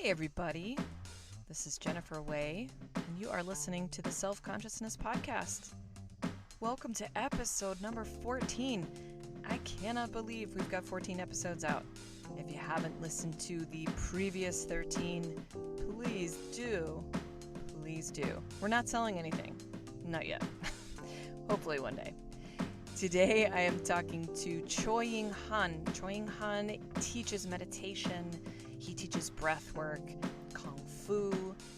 Hey everybody, this is Jennifer Way, and you are listening to the Self-Consciousness Podcast. Welcome to episode number 14. I cannot believe we've got 14 episodes out. If you haven't listened to the previous 13, please do. Please do. We're not selling anything. Not yet. Hopefully one day. Today I am talking to Choying. Choying teaches meditation. He teaches breath work, kung fu.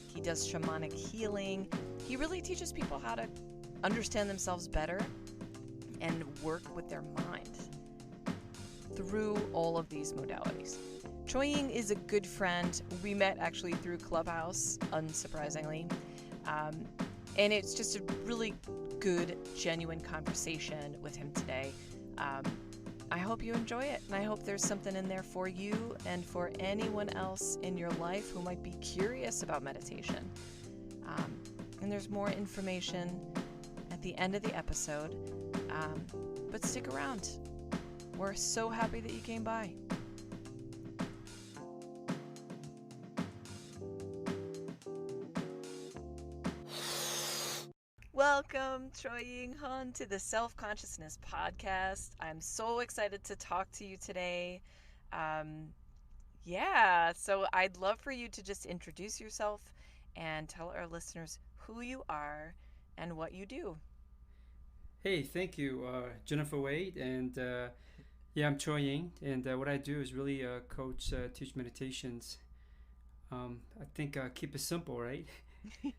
He does shamanic healing. He really teaches people how to understand themselves better and work with their mind through all of these modalities. Choying is a good friend. We met actually through Clubhouse, unsurprisingly. And it's just a really good, genuine conversation with him today. I hope you enjoy it, and I hope there's something in there for you and for anyone else in your life who might be curious about meditation. And there's more information at the end of the episode, but stick around. We're so happy that you came by. Welcome, Choying Han, to the Self-Consciousness Podcast. I'm so excited to talk to you today. So I'd love for you to just introduce yourself and tell our listeners who you are and what you do. Hey, thank you, Jennifer Wade, and I'm Choying, and what I do is really coach, teach meditations. I think keep it simple, right?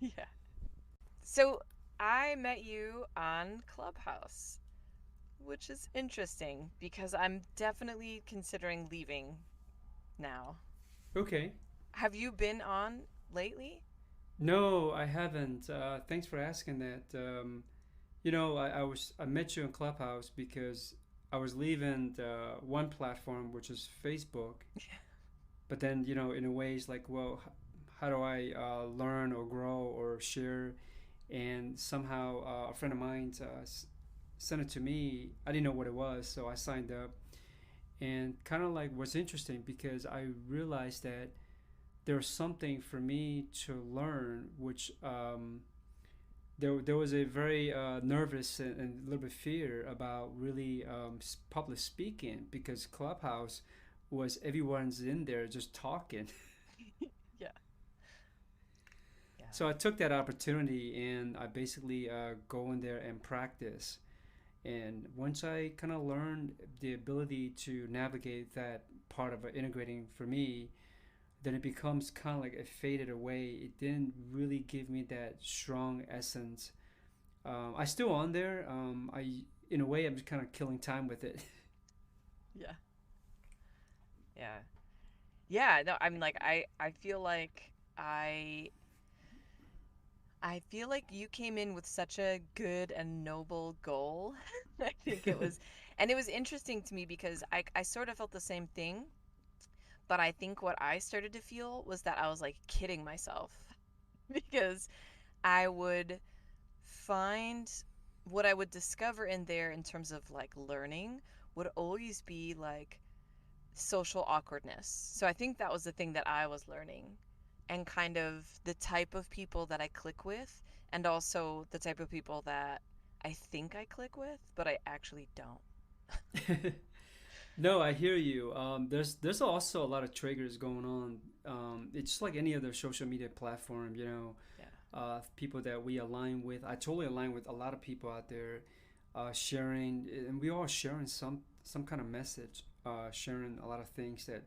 Yeah. So I met you on Clubhouse, which is interesting because I'm definitely considering leaving now. Okay. Have you been on lately? No, I haven't. Thanks for asking that. I met you in Clubhouse because I was leaving one platform, which is Facebook, but then in a way, it's like, well, how do I learn or grow or share? And somehow a friend of mine sent it to me. I didn't know what it was, so I signed up. And kind of like was interesting because I realized that there's something for me to learn, which there was a very nervous and a little bit fear about really public speaking because Clubhouse was everyone's in there just talking. Yeah. Yeah. So I took that opportunity and I basically go in there and practice. And once I kind of learned the ability to navigate that part of integrating for me, then it becomes kind of like it faded away. It didn't really give me that strong essence. I still on there. In a way, I'm just kind of killing time with it. Yeah. Yeah. Yeah, no, I mean like I feel like I feel like you came in with such a good and noble goal. I think it was and it was interesting to me because I sort of felt the same thing, but I think what I started to feel was that I was like kidding myself because I would find what I would discover in there in terms of like learning would always be like social awkwardness. So I think that was the thing that I was learning and kind of the type of people that I click with and also the type of people that I think I click with, but I actually don't. No, I hear you. There's also a lot of triggers going on. It's just like any other social media platform, Yeah. people that we align with. I totally align with a lot of people out there, sharing, and we all sharing some kind of message, sharing a lot of things that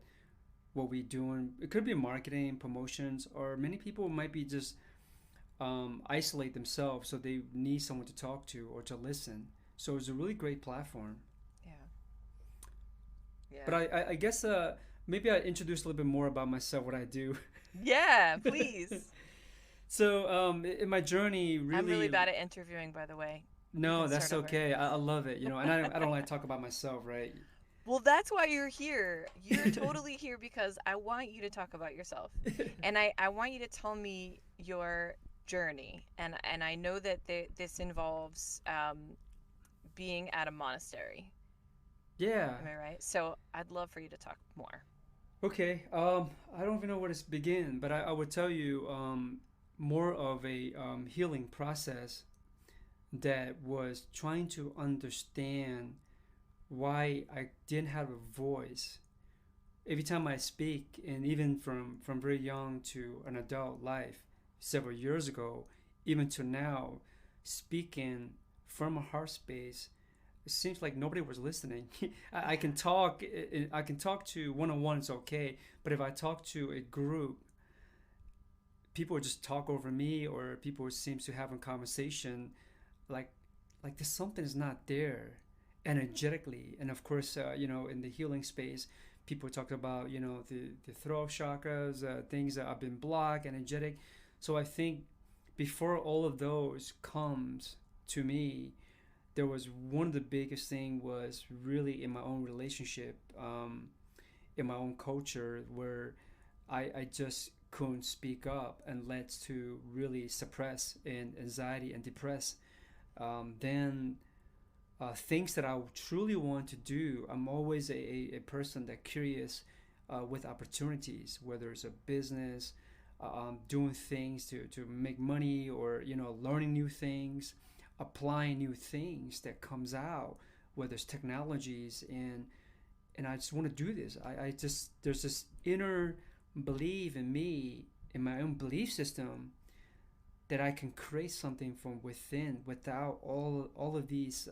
what we doing. It could be marketing, promotions, or many people might be just isolate themselves, so they need someone to talk to or to listen. So it's a really great platform. Yeah. But Yeah. I guess maybe I introduce a little bit more about myself, what I do. Yeah, please. So in my journey, I'm really really, bad at interviewing, by the way. You no, can that's start over. okay. I love it, and I don't like to talk about myself, right? Well, that's why you're here. You're totally here because I want you to talk about yourself. And I want you to tell me your journey. And I know that this involves being at a monastery. Yeah. Am I right? So I'd love for you to talk more. Okay. I don't even know where to begin, but I would tell you more of a healing process that was trying to understand why I didn't have a voice. Every time I speak, and even from very young to an adult life, several years ago, even to now, speaking from a heart space, it seems like nobody was listening. I can talk. I can talk to one on one. It's okay, but if I talk to a group, people would just talk over me, or people seems to have a conversation like there's something is not there energetically. And of course, in the healing space, people talk about the throat chakras, things that have been blocked, energetic. So I think before all of those comes to me, there was one of the biggest thing was really in my own relationship, in my own culture, where I just couldn't speak up and led to really suppress and anxiety and depress. Then things that I truly want to do, I'm always a person that curious with opportunities, whether it's a business, doing things to make money, or learning new things, applying new things that comes out, whether it's technologies, and I just want to do this. I just there's this inner belief in me, in my own belief system, that I can create something from within without all of these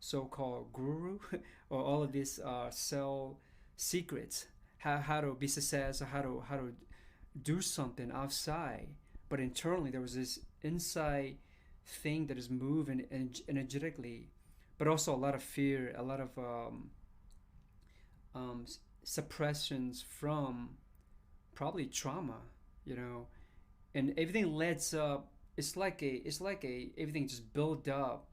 so-called guru or all of these sell secrets, how to be successful, how to do something outside, but internally there was this inside thing that is moving energetically, but also a lot of fear, a lot of suppressions from probably trauma, you know, and everything leads up. It's like a everything just built up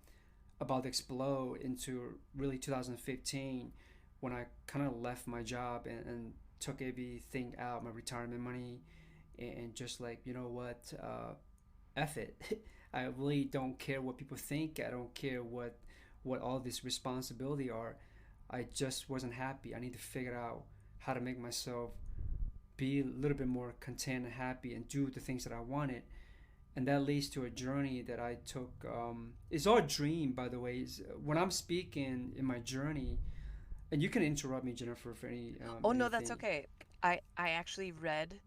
about to explode into really 2015, when I kind of left my job and took everything out, my retirement money, and just like, you know what, F it. I really don't care what people think. I don't care what all this responsibility are. I just wasn't happy. I need to figure out how to make myself be a little bit more content and happy and do the things that I wanted. And that leads to a journey that I took. It's all a dream, by the way. When I'm speaking in my journey, and you can interrupt me, Jennifer, for Oh no, that's anything. okay. I actually read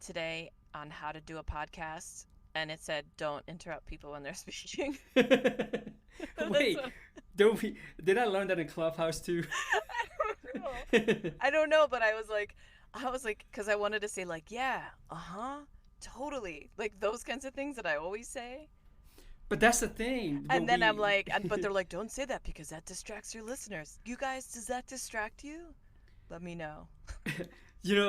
today on how to do a podcast, and it said don't interrupt people when they're speaking. That's Wait, what don't we? Did I learn that in Clubhouse too? I don't know. I don't know, but I was like, because I wanted to say like, yeah, uh-huh, totally, like those kinds of things that I always say. But that's the thing. And What then I'm we like, but they're like, don't say that because that distracts your listeners. You guys, does that distract you? Let me know.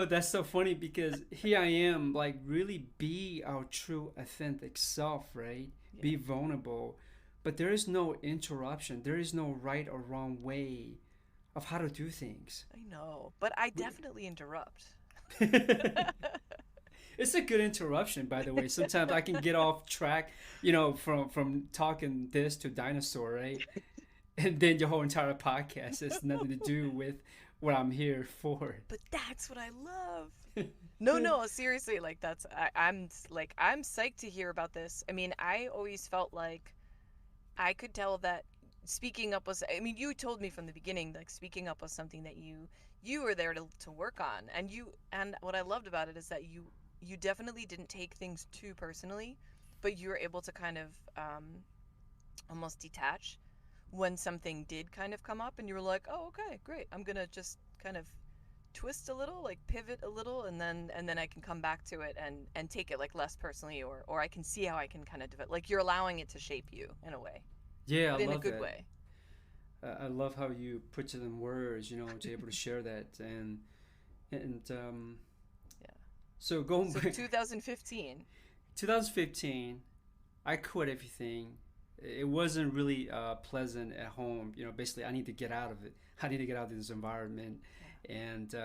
that's so funny because here I am, like, really be our true, authentic self, right? Yeah, Be vulnerable. But there is no interruption, there is no right or wrong way of how to do things. I know, but I definitely interrupt. It's a good interruption, by the way. Sometimes I can get off track, from talking this to dinosaur, right? And then your whole entire podcast has nothing to do with what I'm here for. But that's what I love. No, no, seriously, like I'm psyched to hear about this. I mean, I always felt like I could tell that speaking up was, I mean, you told me from the beginning like speaking up was something that you were there to work on. And what I loved about it is that you definitely didn't take things too personally, but you were able to kind of almost detach when something did kind of come up, and you were like, "Oh, okay, great. I'm going to just kind of twist a little, like pivot a little, and then I can come back to it and take it like less personally, or I can see how I can kind of develop, like you're allowing it to shape you in a way, Yeah, I but in a love good that. way." I love how you put it in words, to able to share that. And Yeah. so going So back, 2015. 2015, I quit everything. It wasn't really pleasant at home. Basically, I need to get out of it. I need to get out of this environment. Yeah. And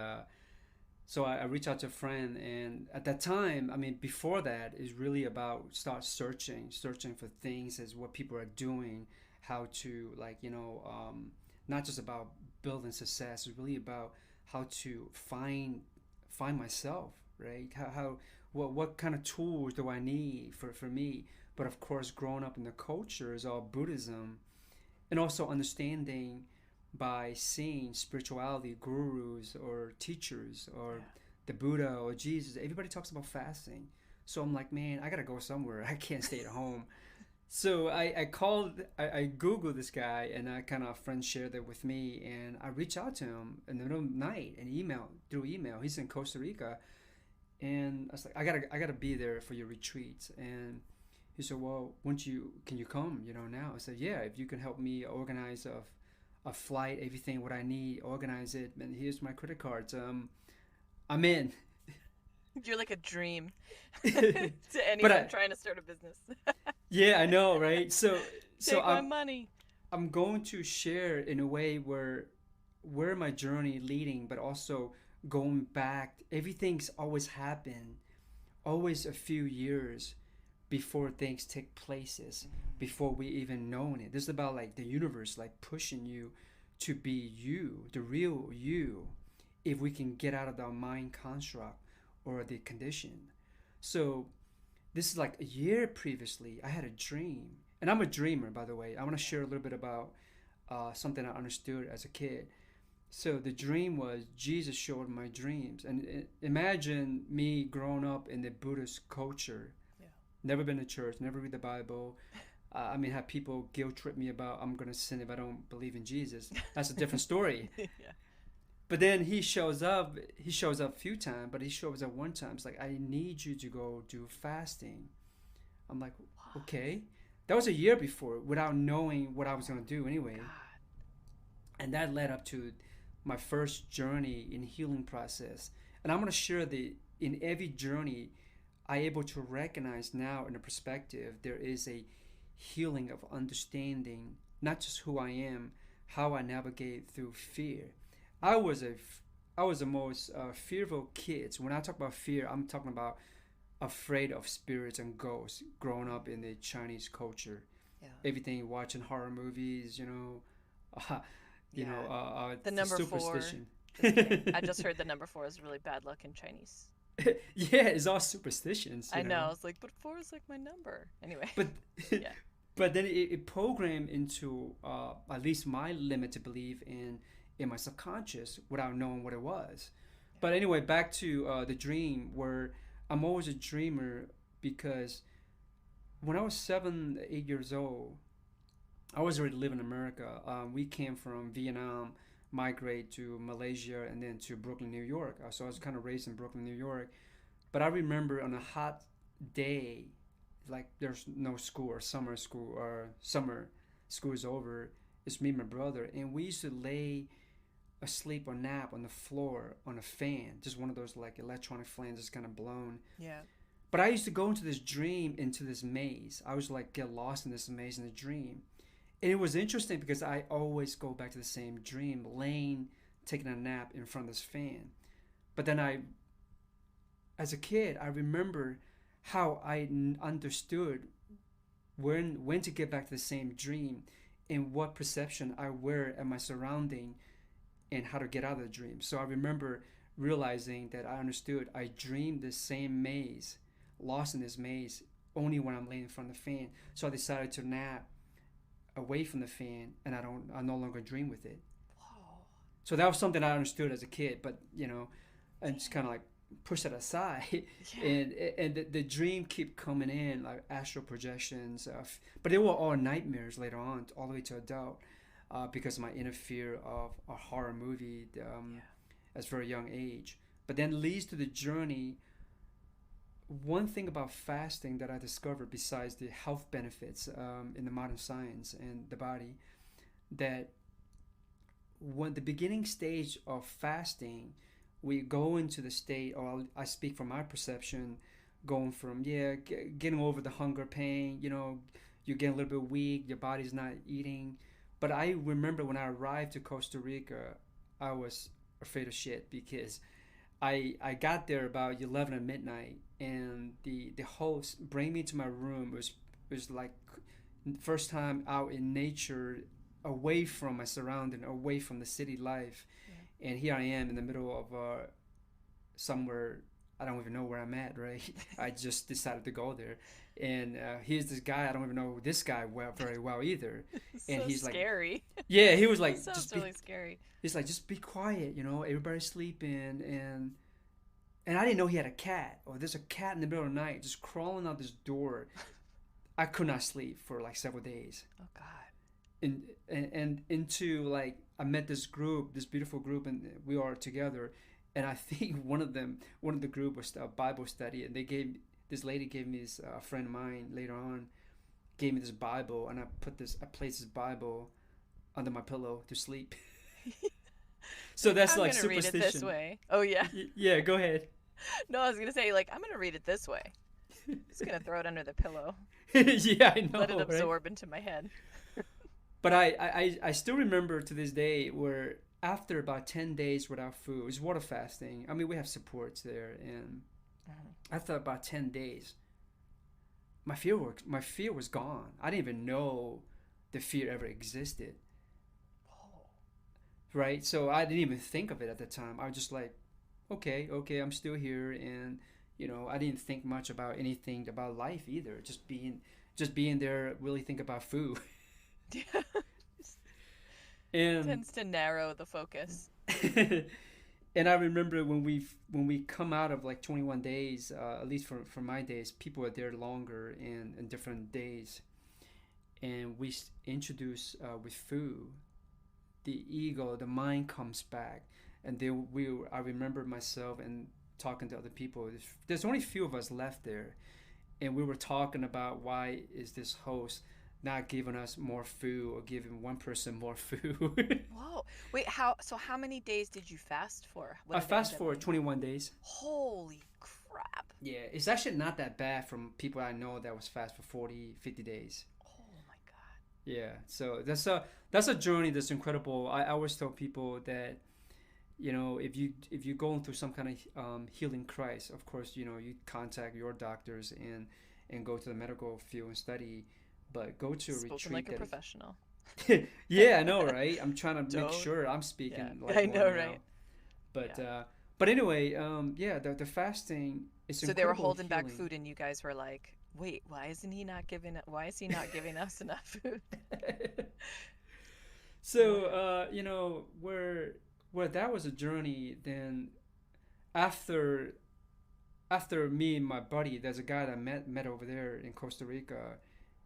so I reached out to a friend. And at that time, I mean, before that, is really about start searching for things as what people are doing, how to, like, not just about building success. It's really about how to find myself, right? What kind of tools do I need for me? But of course, growing up in the cultures of Buddhism, and also understanding by seeing spirituality gurus or teachers or the Buddha or Jesus, everybody talks about fasting. So I'm like, man, I gotta go somewhere. I can't stay at home. So I Googled this guy, and I kind of friends shared it with me, and I reached out to him in the middle of the night and through email. He's in Costa Rica, and I was like, I gotta be there for your retreat. And he said, well, can you come, now? I said, yeah, if you can help me organize a flight, everything, what I need, organize it, and here's my credit cards. I'm in. You're like a dream to anyone trying to start a business. Yeah, I know, right? So Take my money. I'm going to share in a way where my journey leading, but also going back. Everything's always happened, always a few years before things take places, before we even known it. This is about like the universe, like pushing you to be you, the real you, if we can get out of the mind construct or the condition. So this is like a year previously, I had a dream. And I'm a dreamer, by the way. I want to share a little bit about something I understood as a kid. So the dream was Jesus showed my dreams. And imagine me growing up in the Buddhist culture. Yeah. Never been to church, never read the Bible. Have people guilt trip me about I'm going to sin if I don't believe in Jesus. That's a different story. Yeah. But then he shows up a few times, but he shows up one time. It's like, I need you to go do fasting. I'm like, okay. That was a year before, without knowing what I was going to do anyway. God. And that led up to my first journey in healing process. And I'm going to share in every journey, I'm able to recognize now in a perspective, there is a healing of understanding, not just who I am, how I navigate through fear. I was the most fearful kid. So when I talk about fear, I'm talking about afraid of spirits and ghosts growing up in the Chinese culture. Yeah. Everything, watching horror movies, the number superstition. 4. I just heard the number 4 is really bad luck in Chinese. Yeah, it's all superstitions. I know. I was like, but 4 is like my number. Anyway. But yeah. But then it programmed into at least my limited belief in my subconscious without knowing what it was. Yeah. But anyway, back to the dream, where I'm always a dreamer, because when I was 7, 8 years old, I was already living in America. We came from Vietnam, migrate to Malaysia, and then to Brooklyn, New York. So I was kind of raised in Brooklyn, New York. But I remember on a hot day, like there's no school or summer school is over. It's me and my brother, and we used to lay asleep or nap on the floor on a fan, just one of those like electronic fans, just kind of blown. Yeah. But I used to go into this dream, into this maze. I was like get lost in this maze in the dream. And it was interesting because I always go back to the same dream, taking a nap in front of this fan. But then as a kid, I remember how I understood when to get back to the same dream, and what perception I wear at my surrounding, and how to get out of the dream. So I remember realizing that I understood I dreamed the same maze, lost in this maze, only when I'm laying in front of the fan. So I decided to nap away from the fan, and I no longer dream with it. Whoa. So that was something I understood as a kid, but I just kind of like push that aside. Yeah. And the dream keep coming in, like astral projections, but they were all nightmares later on, all the way to adult, because of my inner fear of a horror movie at a very young age. But then leads to the journey. One thing about fasting that I discovered, besides the health benefits in the modern science and the body, that when the beginning stage of fasting, we go into the state, or I speak from my perception, going from getting over the hunger pain, you're getting a little bit weak, your body's not eating. But I remember when I arrived to Costa Rica, I was afraid of shit, because I got there about 11 at midnight, and the host bring me to my room. It was like first time out in nature, away from my surrounding, away from the city life. and here I am in the middle of somewhere. I don't even know where I'm at, right? I just decided to go there, and here's this guy. I don't even know this guy very well either, and So he's like, scary. yeah, he was That like, sounds really scary. he's like, just be quiet, everybody's sleeping, and I didn't know he had a cat. Oh, there's a cat in the middle of the night just crawling out this door. I could not sleep for like several days. Oh God. And into like I met this group, this beautiful group, and we are together. And I think one of the group was a Bible study, and this lady gave me this, a friend of mine later on gave me this Bible, and I placed this Bible under my pillow to sleep. So that's I'm like gonna read it superstition. this way. Oh yeah. Yeah, go ahead. No, I was gonna say like I'm gonna read it this way. Just gonna throw it under the pillow. Yeah, I know. Let it right? absorb into my head. But I still remember to this day where after about 10 days without food, it was water fasting. I mean, we have supports there, and after about 10 days, my fear was gone. I didn't even know the fear ever existed. Oh. Right? So I didn't even think of it at the time. I was just like, okay, I'm still here, and I didn't think much about anything about life either. Just being there, really think about food. Yeah. And Tends to narrow the focus. and I remember when we come out of like 21 days, at least for my days, people are there longer and different days, and we introduce with food, the ego, the mind comes back, and then I remember myself and talking to other people. There's only a few of us left there, and we were talking about why is this host not giving us more food or giving one person more food. Whoa. Wait, how many days did you fast for? What I did it fast end up for being? 21 days. Holy crap. Yeah, it's actually not that bad from people I know that was fast for 40, 50 days. Oh my God. Yeah, so that's a journey that's incredible. I always tell people that if you're going through some kind of healing crisis, of course you contact your doctors and go to the medical field and study. But go to a Spoken retreat like a professional. Yeah, I know, right? I'm trying to make Don't. sure I'm speaking Yeah, like I know, one now. right? But Yeah. but anyway, yeah, the fasting is So they were incredible holding back healing. food, and you guys were like, "Wait, why is he not giving us enough food?" So where that was a journey. Then after me and my buddy, there's a guy that I met over there in Costa Rica,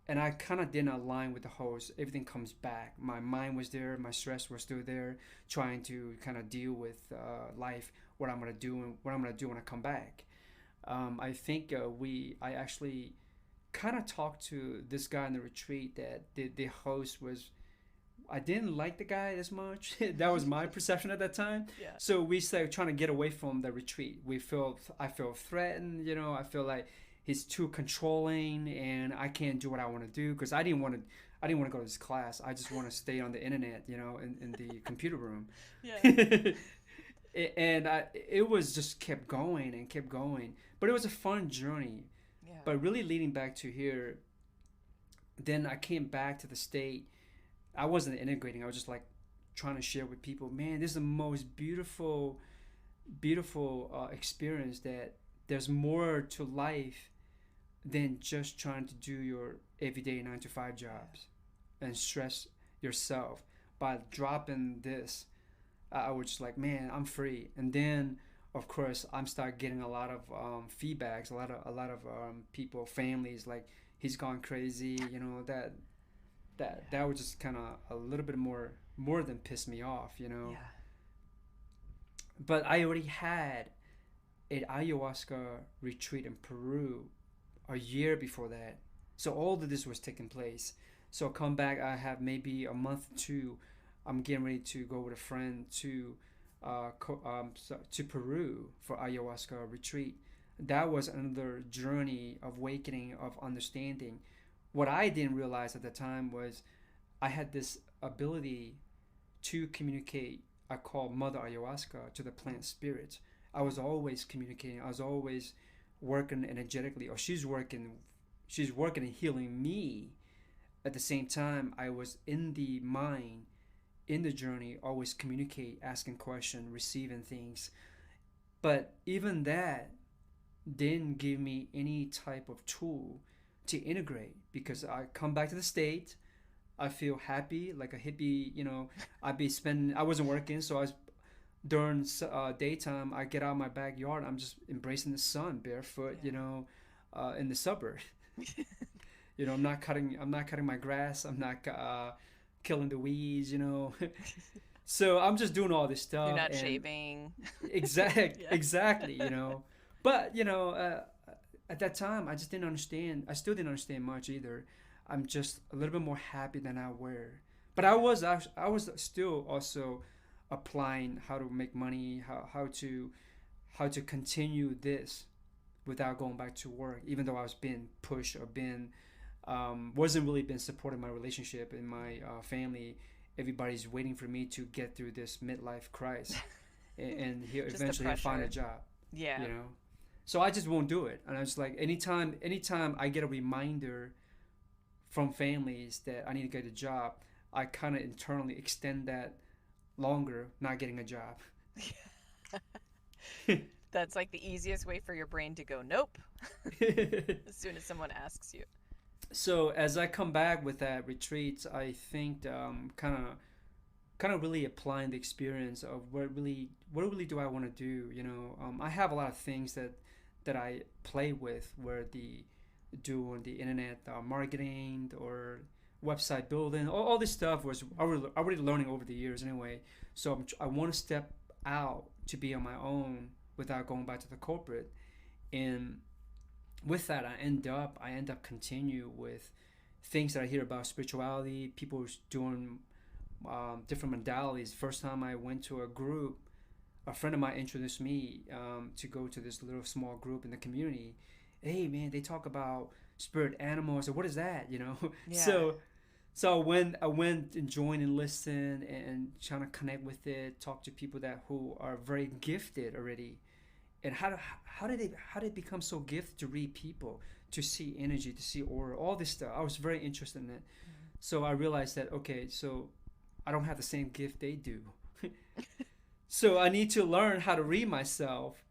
and I kind of didn't align with the host. Everything comes back. My mind was there. My stress was still there, trying to kind of deal with life, what I'm gonna do, and what I'm gonna do when I come back. I think I actually kind of talked to this guy in the retreat that the host was. I didn't like the guy as much. That was my perception at that time. Yeah. So we started trying to get away from the retreat. I feel threatened. I feel like he's too controlling, and I can't do what I want to do because I didn't want to go to this class. I just want to stay on the internet, in the computer room. Yeah. And it was just kept going and kept going. But it was a fun journey. Yeah. But really leading back to here, then I came back to the state. I wasn't integrating. I was just like trying to share with people. Man, this is the most beautiful experience. That there's more to life than just trying to do your everyday 9 to 5 jobs and stress yourself. By dropping this, I was just like, man, I'm free. And then, of course, I'm start getting a lot of feedbacks, a lot of people, families, like he's gone crazy. That was just kind of a little bit more than pissed me off. Yeah. But I already had an ayahuasca retreat in Peru a year before that, so all of this was taking place. So come back, I have maybe a month or two. I'm getting ready to go with a friend to Peru for ayahuasca retreat. That was another journey of awakening, of understanding. What I didn't realize at the time was I had this ability to communicate. I call Mother Ayahuasca to the plant spirits. I was always communicating. I was always working energetically, or she's working and healing me. At the same time, I was in the mind in the journey always communicate, asking questions, receiving things. But even that didn't give me any type of tool to integrate, because I come back to the state, I feel happy like a hippie, I wasn't working, so I was during daytime, I get out of my backyard, I'm just embracing the sun barefoot, in the suburb. I'm not cutting my grass, I'm not killing the weeds. So I'm just doing all this stuff. You're not and shaving. Exactly. But at that time, I just didn't understand. I still didn't understand much either. I'm just a little bit more happy than I were. But I was still also applying how to make money, how to continue this without going back to work, even though I was being pushed or being wasn't really being supported in my relationship in my family. Everybody's waiting for me to get through this midlife crisis, and eventually he'll find a job. Yeah. So I just won't do it. And I was like, anytime I get a reminder from families that I need to get a job, I kind of internally extend that longer, not getting a job. That's like the easiest way for your brain to go, nope, as soon as someone asks you. So as I come back with that retreat, I think kind of really applying the experience of what really do I want to do. I have a lot of things that I play with, where doing the internet marketing or website building, all this stuff was already learning over the years anyway. So I want to step out to be on my own without going back to the corporate. And with that, I end up continue with things that I hear about spirituality, people doing different modalities. First time I went to a group, a friend of mine introduced me to go to this little small group in the community. Hey man, they talk about spirit animals. So what is that? Yeah. So I went and joined and listened and trying to connect with it, talk to people who are very gifted already. And how did they become so gifted to read people, to see energy, to see aura, all this stuff? I was very interested in it. Mm-hmm. So I realized that, okay, so I don't have the same gift they do. So I need to learn how to read myself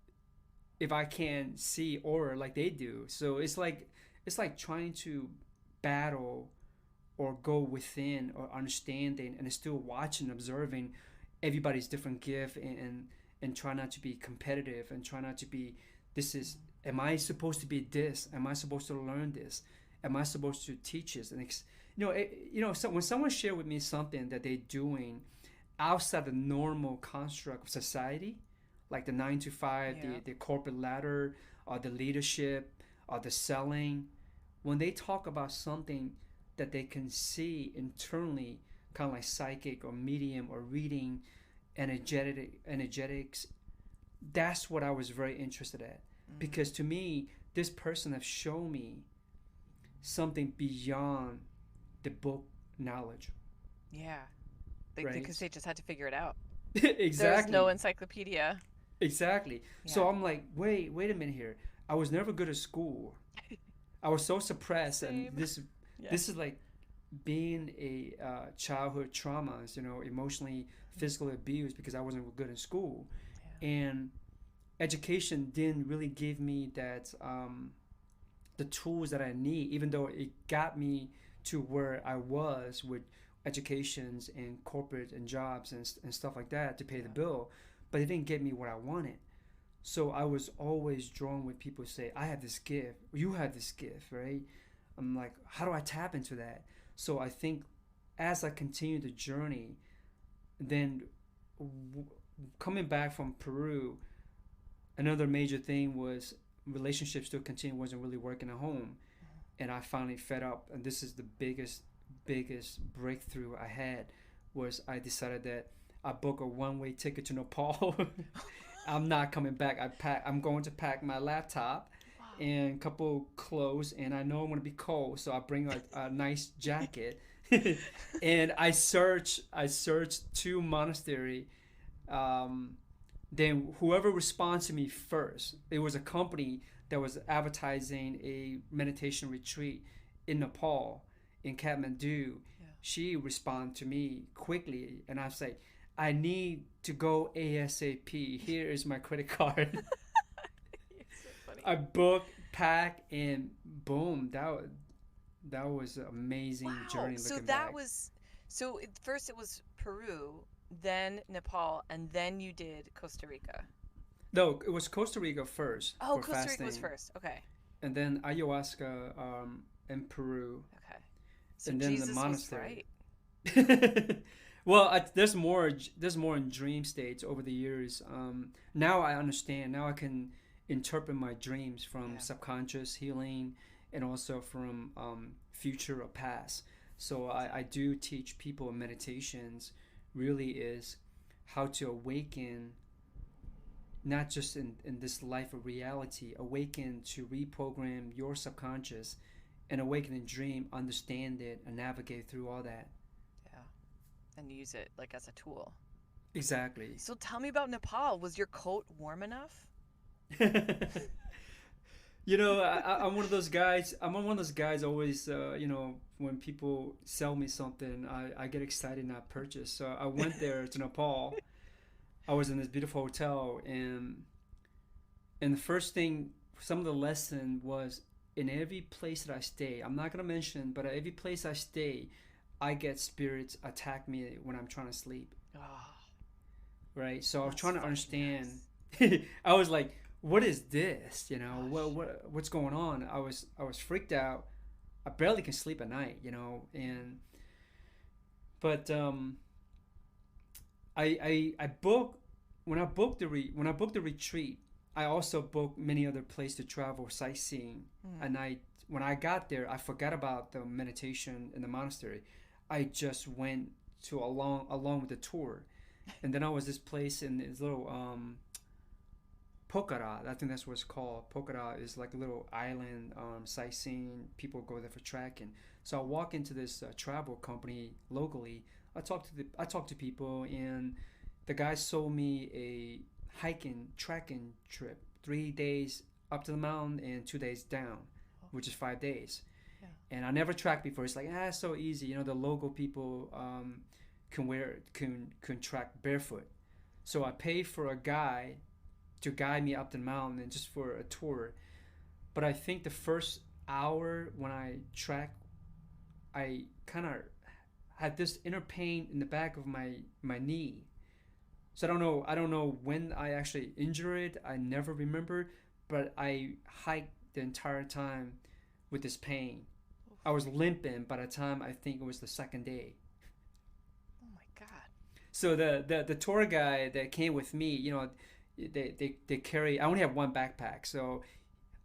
if I can see aura like they do. So it's like trying to battle or go within or understanding and still watching, observing everybody's different gift and try not to be competitive and try not to be, am I supposed to be this? Am I supposed to learn this? Am I supposed to teach this? And so when someone share with me something that they're doing outside the normal construct of society, like the 9 to 5, the corporate ladder, or the leadership, or the selling, when they talk about something that they can see internally, kind of like psychic or medium or reading, energetics, that's what I was very interested at. Because to me, this person has shown me something beyond the book knowledge. Yeah. Right? Because they just had to figure it out. Exactly. There's no encycloppedia. Exactly. Yeah. So I'm like, wait a minute here. I was never good at school. I was so suppressed. Same. And this is like being a childhood traumas, emotionally, physically abused because I wasn't good in school. Yeah. And education didn't really give me that the tools that I need, even though it got me to where I was with educations and corporate and jobs and stuff like that to pay the bill, but it didn't get me what I wanted. So I was always drawn when people say, I have this gift, you have this gift, right? I'm like, how do I tap into that? So I think as I continue the journey, then coming back from Peru, another major thing was relationships still continue, wasn't really working at home. And I finally fed up, and this is the biggest breakthrough I had, was I decided that I booked a one-way ticket to Nepal. I'm not coming back. I'm going to pack my laptop and a couple clothes, and I know I'm going to be cold, so I bring a nice jacket. And I searched 2 monastery. Then whoever responds to me first, it was a company that was advertising a meditation retreat in Nepal, in Kathmandu. she responded to me quickly, and I was like, I need to go ASAP. Here is my credit card. It's so funny. I booked, packed, and boom, that was an amazing journey So looking that back. was first it was Peru, then Nepal, and then you did Costa Rica. No, it was Costa Rica first Oh, for Costa Rica was fasting, first. Okay. and then ayahuasca in Peru, Okay. So and then the Jesus was monastery. right. Well, there's more. There's more in dream states over the years. Now I understand. Now I can interpret my dreams from Yeah. subconscious healing, and also from future or past. So I do teach people meditations. Really is how to awaken, not just in this life of reality. Awaken to reprogram your subconscious, and awaken and dream. Understand it and navigate through all that. Yeah. And use it like as a tool. Exactly. So tell me about Nepal. Was your coat warm enough? You know, I'm one of those guys. I'm one of those guys always, when people sell me something, I get excited and I purchase. So I went there to Nepal. I was in this beautiful hotel, and the first thing, some of the lesson was in every place that I stay. I'm not gonna mention, but at every place I stay, I get spirits attack me when I'm trying to sleep. Oh, Right? So I was that's trying to fucking understand. nice. I was like, what is this? You know, Gosh. what's going on? I was freaked out. I barely can sleep at night, and but I book when I booked when I booked the retreat, I also booked many other places to travel sightseeing. And when I got there, I forgot about the meditation in the monastery. I just went to along with the tour, and then I was this place in this little Pokhara. I think that's what it's called. Pokhara is like a little island sightseeing. People go there for trekking. So I walk into this travel company locally. I talked to people, and the guy sold me a trekking trip. 3 days up to the mountain and 2 days down, which is 5 days. Yeah. And I never tracked before. It's like it's so easy. The local people can track barefoot. So I paid for a guy to guide me up the mountain and just for a tour. But I think the first hour when I tracked, I kind of had this inner pain in the back of my knee. So I don't know when I actually injured it. I never remember, but I hiked the entire time with this pain. I was limping by the time I think it was the second day. Oh my God. So the tour guide that came with me, they carry. I only have one backpack, so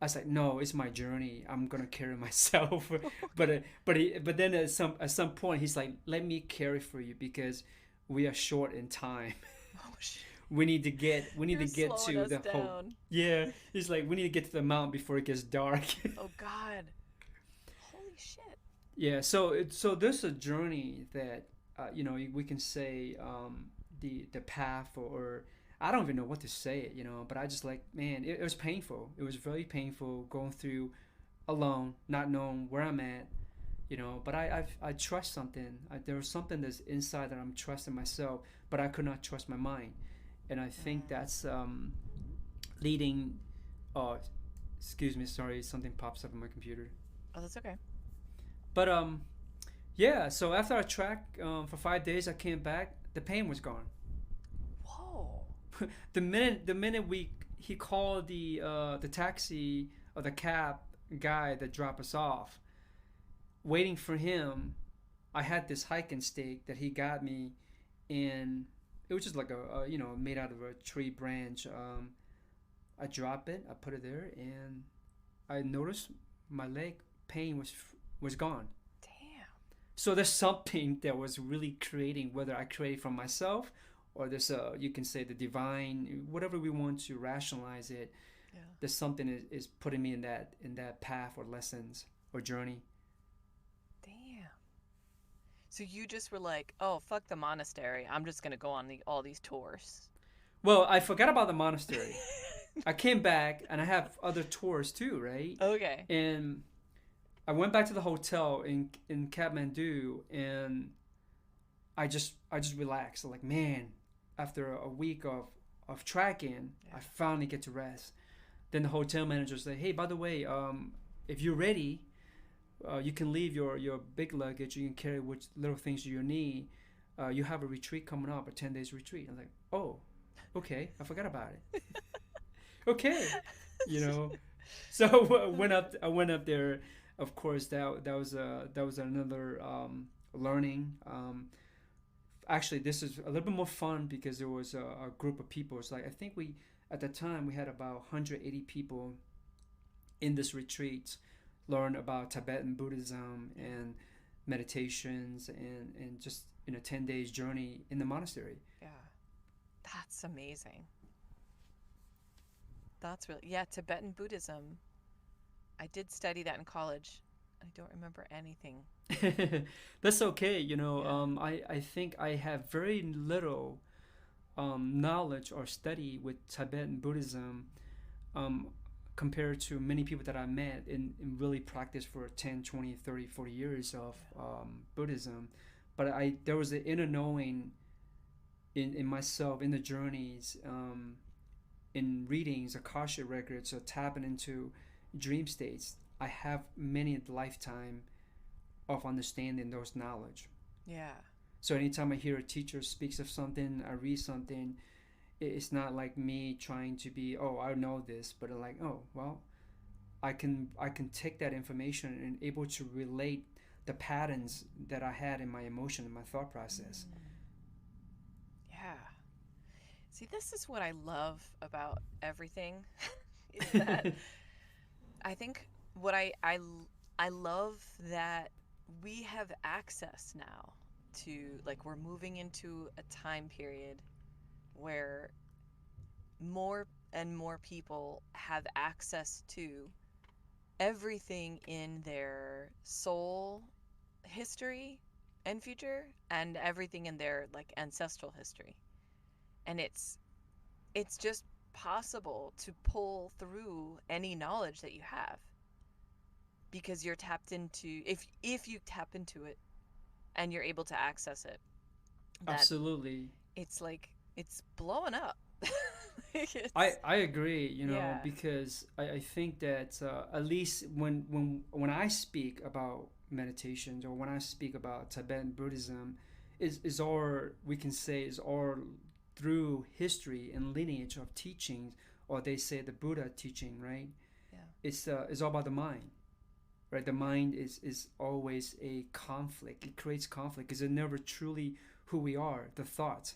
I was like, no, it's my journey. I'm gonna carry myself. but then at some point he's like, let me carry for you because we are short in time. Oh shit. We need to get You're to slowing the us whole. down. Yeah, he's like, we need to get to the mountain before it gets dark. Oh God. Holy shit. Yeah, so there's a journey that we can say the path, or I don't even know what to say it, but I just like, man, it was painful. It was very painful going through alone, not knowing where I'm at, but I trust something. There was something that's inside that I'm trusting myself, but I could not trust my mind. And I think that's leading. Oh, excuse me, sorry, something pops up on my computer. Oh, that's okay. But yeah. So after I tracked for 5 days, I came back. The pain was gone. Whoa. the minute he called the taxi or the cab guy that dropped us off, waiting for him, I had this hiking stick that he got me, and it was just like a made out of a tree branch. I dropped it, I put it there, and I noticed my leg pain was gone. Damn. So there's something that was really creating, whether I created from myself or there's you can say the divine, whatever we want to rationalize it. Yeah. There's something is putting me in that path or lessons or journey. Damn. So you just were like, oh, fuck the monastery. I'm just gonna go on all these tours. Well, I forgot about the monastery. I came back and I have other tours too, right? Okay. And I went back to the hotel in Kathmandu, and I just relaxed. I'm like, man, after a week of tracking, I finally get to rest. Then the hotel manager said, hey, by the way, if you're ready, you can leave your big luggage. You can carry which little things you need. You have a retreat coming up, a 10 days retreat. I'm like, oh, okay, I forgot about it. Okay, you know. So I went up there. Of course, that was another learning. Actually, this is a little bit more fun because there was a group of people. It's like, I think we at the time we had about 180 people in this retreat, learn about Tibetan Buddhism and meditations, and just 10 days journey in the monastery. Yeah. That's amazing. That's really, yeah, Tibetan Buddhism. I did study that in college. I don't remember anything. That's okay. Yeah. I think I have very little knowledge or study with Tibetan Buddhism, um, compared to many people that I met and really practiced for 10, 20, 30, 40 years of Buddhism. But there was an inner knowing in myself, in the journeys, in readings, Akasha records, or tapping into dream states. I have many lifetime of understanding those knowledge. Yeah. So anytime I hear a teacher speaks of something, I read something, it's not like me trying to be, oh, I know this, but like, oh, well, I can take that information and able to relate the patterns that I had in my emotion and my thought process. Yeah. See, this is what I love about everything is that I think what I love that we have access now to, like, we're moving into a time period where more and more people have access to everything in their soul history and future, and everything in their, like, ancestral history. And it's just possible to pull through any knowledge that you have because you're tapped into, if you tap into it and you're able to access it, that Absolutely. it's like it's blowing up. I agree, Yeah. because I think that at least when I speak about meditations, or when I speak about Tibetan Buddhism, is all we can say is all through history and lineage of teachings, or they say the Buddha teaching, right? Yeah. It's all about the mind, right? The mind is always a conflict. It creates conflict because it's never truly who we are, the thought.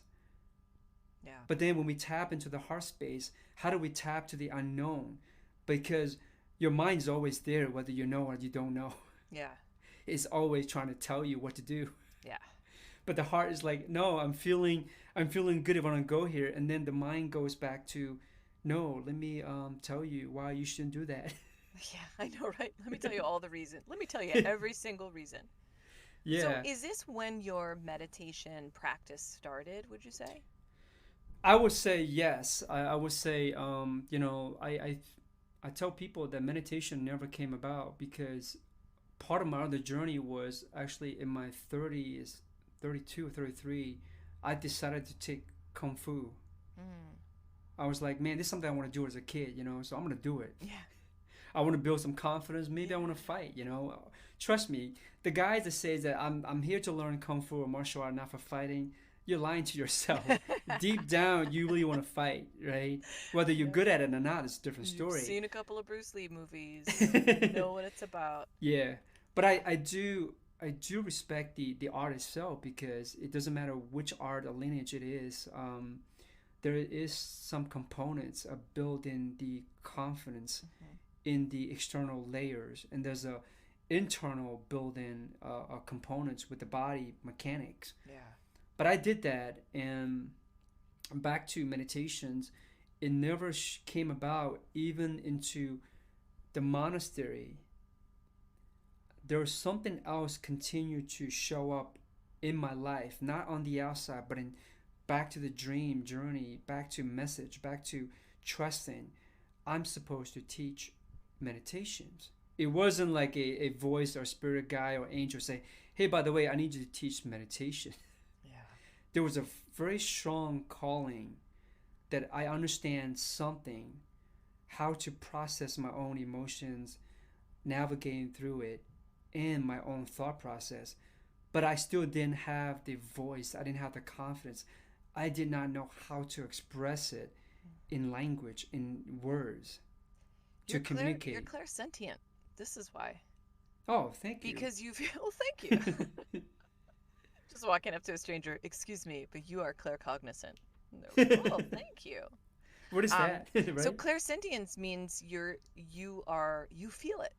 Yeah. But then when we tap into the heart space, how do we tap to the unknown? Because your mind's always there, whether you know or you don't know. Yeah. It's always trying to tell you what to do. Yeah. But the heart is like, no, I'm feeling good if I want to go here. And then the mind goes back to, no, let me tell you why you shouldn't do that. Yeah, I know, right? Let me tell you all the reason. Let me tell you every single reason. So, Yeah. is this when your meditation practice started, would you say? I would say yes. I would say, I tell people that meditation never came about because part of my other journey was actually in my 30s, 32 or 33. I decided to take Kung Fu. Mm. I was like, man, this is something I want to do as a kid, so I'm going to do it. Yeah. I want to build some confidence. Maybe I want to fight. Trust me, the guys that say that I'm here to learn Kung Fu or martial art, not for fighting, you're lying to yourself. Deep down, you really want to fight, right? Whether you're Yeah. good at it or not, it's a different You've story. seen a couple of Bruce Lee movies. You know what it's about. Yeah, but I do respect the art itself because it doesn't matter which art or lineage it is. There is some components of building the confidence Mm-hmm. in the external layers, and there's a internal building components with the body mechanics. Yeah. But I did that, and back to meditations, it never came about even into the monastery. There was something else continued to show up in my life, not on the outside, but in back to the dream journey, back to message, back to trusting. I'm supposed to teach meditations. it wasn't like a voice or spirit guy or angel say, hey, by the way, I need you to teach meditation. Yeah. There was a very strong calling that I understand something, how to process my own emotions, navigating through it, and my own thought process. But I still didn't have the voice. I didn't have the confidence. I did not know how to express it in language, in words, to communicate. You're clairsentient. This is why. Oh, thank you. Because you feel, thank you. Just walking up to a stranger, excuse me, but you are claircognizant. Oh, thank you. What is that? Right? So clairsentience means you feel it.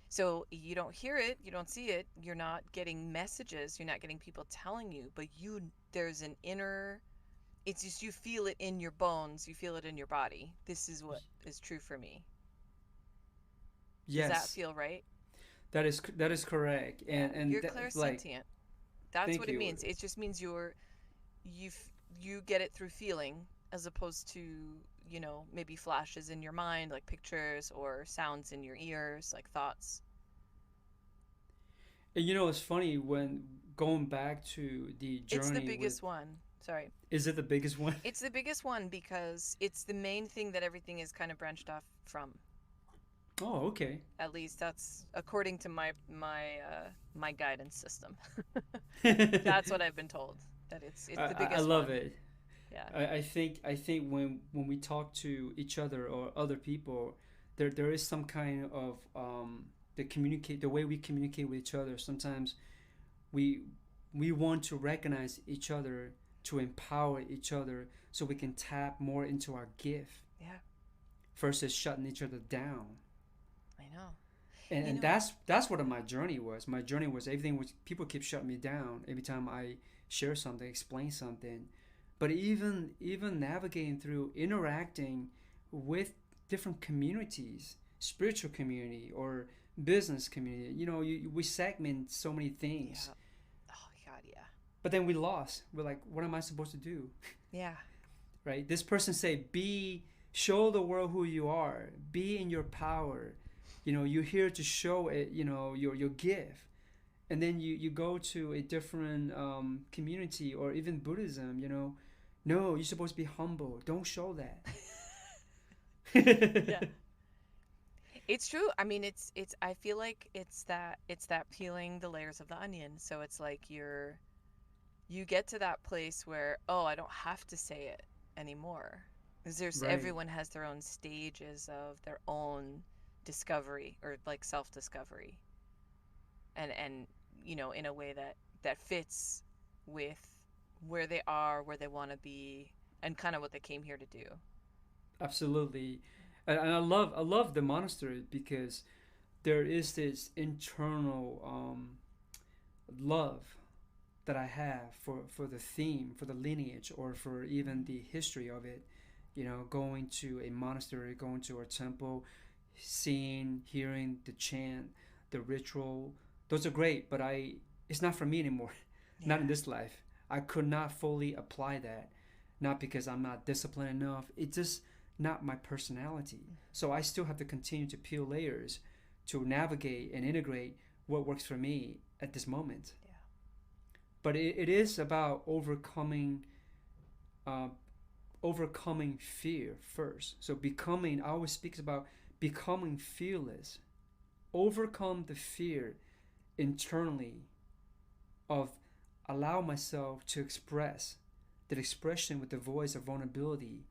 So you don't hear it, you don't see it, you're not getting messages, you're not getting people telling you, but there's an inner, it's just you feel it in your bones, you feel it in your body. This is what is true for me. Yes. Does that feel right? That is correct. And you're clairsentient. That's what it means. It just means you get it through feeling as opposed to, maybe flashes in your mind, like pictures, or sounds in your ears, like thoughts. And it's funny when going back to the journey. It's the biggest one. Sorry. Is it the biggest one? It's the biggest one because it's the main thing that everything is kind of branched off from. Oh, okay. At least that's according to my guidance system. That's what I've been told. That it's the biggest one. I love it. Yeah. I think when we talk to each other or other people, there is some kind of the way we communicate with each other. Sometimes we want to recognize each other, to empower each other, so we can tap more into our gift. Yeah. Versus shutting each other down. I know. And that's what my journey was. My journey was everything was people keep shutting me down every time I share something, explain something. But even navigating through interacting with different communities, spiritual community or business community, we segment so many things. Yeah. Oh God, yeah. But then we lost. We're like, what am I supposed to do? Yeah. Right? This person say, show the world who you are. Be in your power. You're here to show it, your gift. And then you go to a different community or even Buddhism, no, you're supposed to be humble. Don't show that. Yeah. It's true. I mean, it's I feel like it's that peeling the layers of the onion. So it's like you get to that place where, oh, I don't have to say it anymore. Because Right. Everyone has their own stages of their own discovery or like self-discovery. And in a way that fits with where they are, where they want to be, and kind of what they came here to do. Absolutely. And I love the monastery because there is this internal love that I have for the theme, for the lineage, or for even the history of it. Going to a monastery, going to a temple, seeing, hearing the chant, the ritual. Those are great, but it's not for me anymore. Yeah. Not in this life. I could not fully apply that. Not because I'm not disciplined enough. It's just not my personality. So I still have to continue to peel layers to navigate and integrate what works for me at this moment. Yeah. But it is about overcoming fear first. So I always speak about becoming fearless. Overcome the fear internally of allow myself to express that expression with the voice of vulnerability,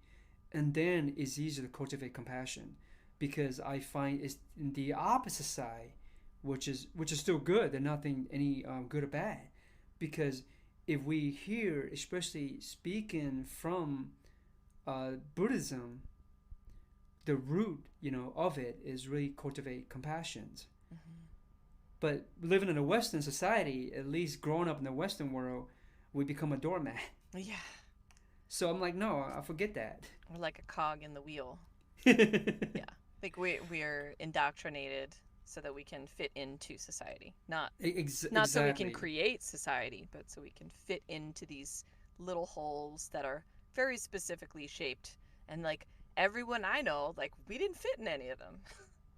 and then it's easier to cultivate compassion, because I find it's in the opposite side, which is still good. There's nothing any good or bad, because if we hear, especially speaking from Buddhism, the root of it is really cultivate compassion. Mm-hmm. But living in a Western society, at least growing up in the Western world, we become a doormat. Yeah. So I'm like, no, I forget that. We're like a cog in the wheel. Yeah. Like we're indoctrinated so that we can fit into society. Not so we can create society, but so we can fit into these little holes that are very specifically shaped. And like everyone I know, like we didn't fit in any of them.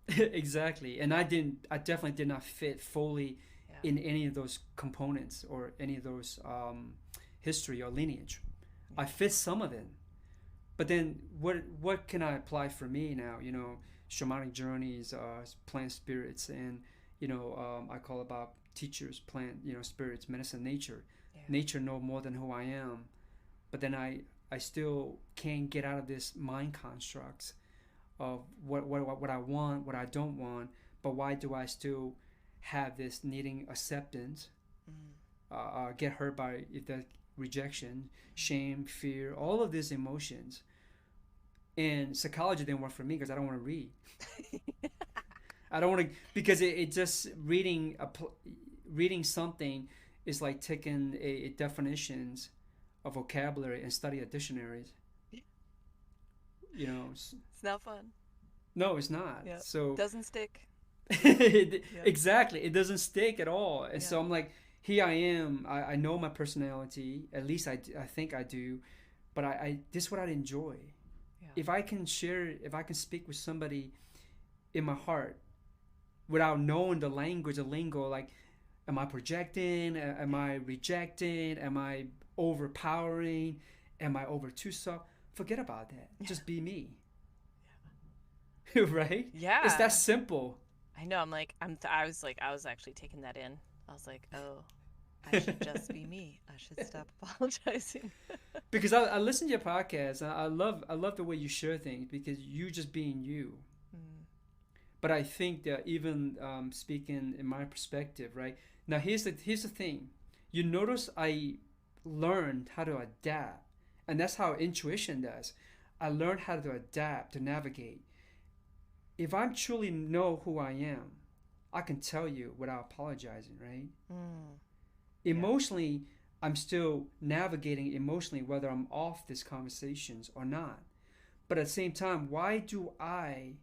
Exactly. And I definitely did not fit fully Yeah. in any of those components or any of those history or lineage. I fit some of it, but then what can I apply for me now? Shamanic journeys, plant spirits, and I call about teachers, plant spirits, medicine, nature. Yeah. Nature know more than who I am, but then I still can't get out of this mind constructs of what I want, what I don't want, but why do I still have this needing acceptance, get hurt by the rejection, shame, fear, all of these emotions. And psychology didn't work for me because I don't want to read. I don't want to, because it just reading something is like taking a definitions of vocabulary and study a dictionaries. It's not fun. No, it's not. Yeah. So doesn't stick. Exactly, it doesn't stick at all. And so I'm like, here I am. I know my personality. At least I think I do. But this is what I'd enjoy. Yeah. If I can speak with somebody in my heart without knowing the language, the lingo, like, am I projecting? Am I rejecting? Am I overpowering? Am I over too soft? Forget about that. Yeah. Just be me. Yeah. Right? Yeah. It's that simple. I know. I was actually taking that in. I was like, oh, I should just be me. I should stop apologizing. Because I listen to your podcast, and I love the way you share things, because you just being you. But I think that even speaking in my perspective, right now, here's the thing. You notice I learned how to adapt, and that's how intuition does. I learned how to adapt, to navigate. If I truly know who I am, I can tell you without apologizing, right? Emotionally, I'm still navigating emotionally whether I'm off these conversations or not. But at the same time, why do I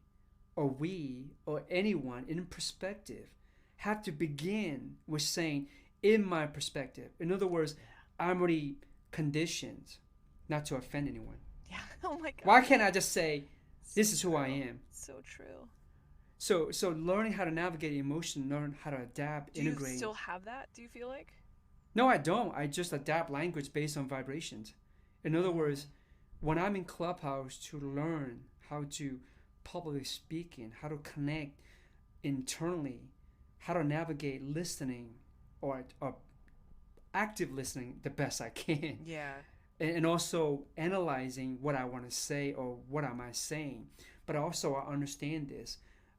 or we or anyone in perspective have to begin with saying, in my perspective? In other words, I'm already conditioned not to offend anyone. Yeah. Oh my God. Why can't I just say, this is who I am? So true. So learning how to navigate emotion, learn how to adapt, integrate. Do you still have that, do you feel like? No, I don't. I just adapt language based on vibrations. In other words, when I'm in Clubhouse to learn how to publicly speaking, how to connect internally, how to navigate listening or active listening the best I can. Yeah. And also analyzing what I want to say or what am I saying. But also I understand this.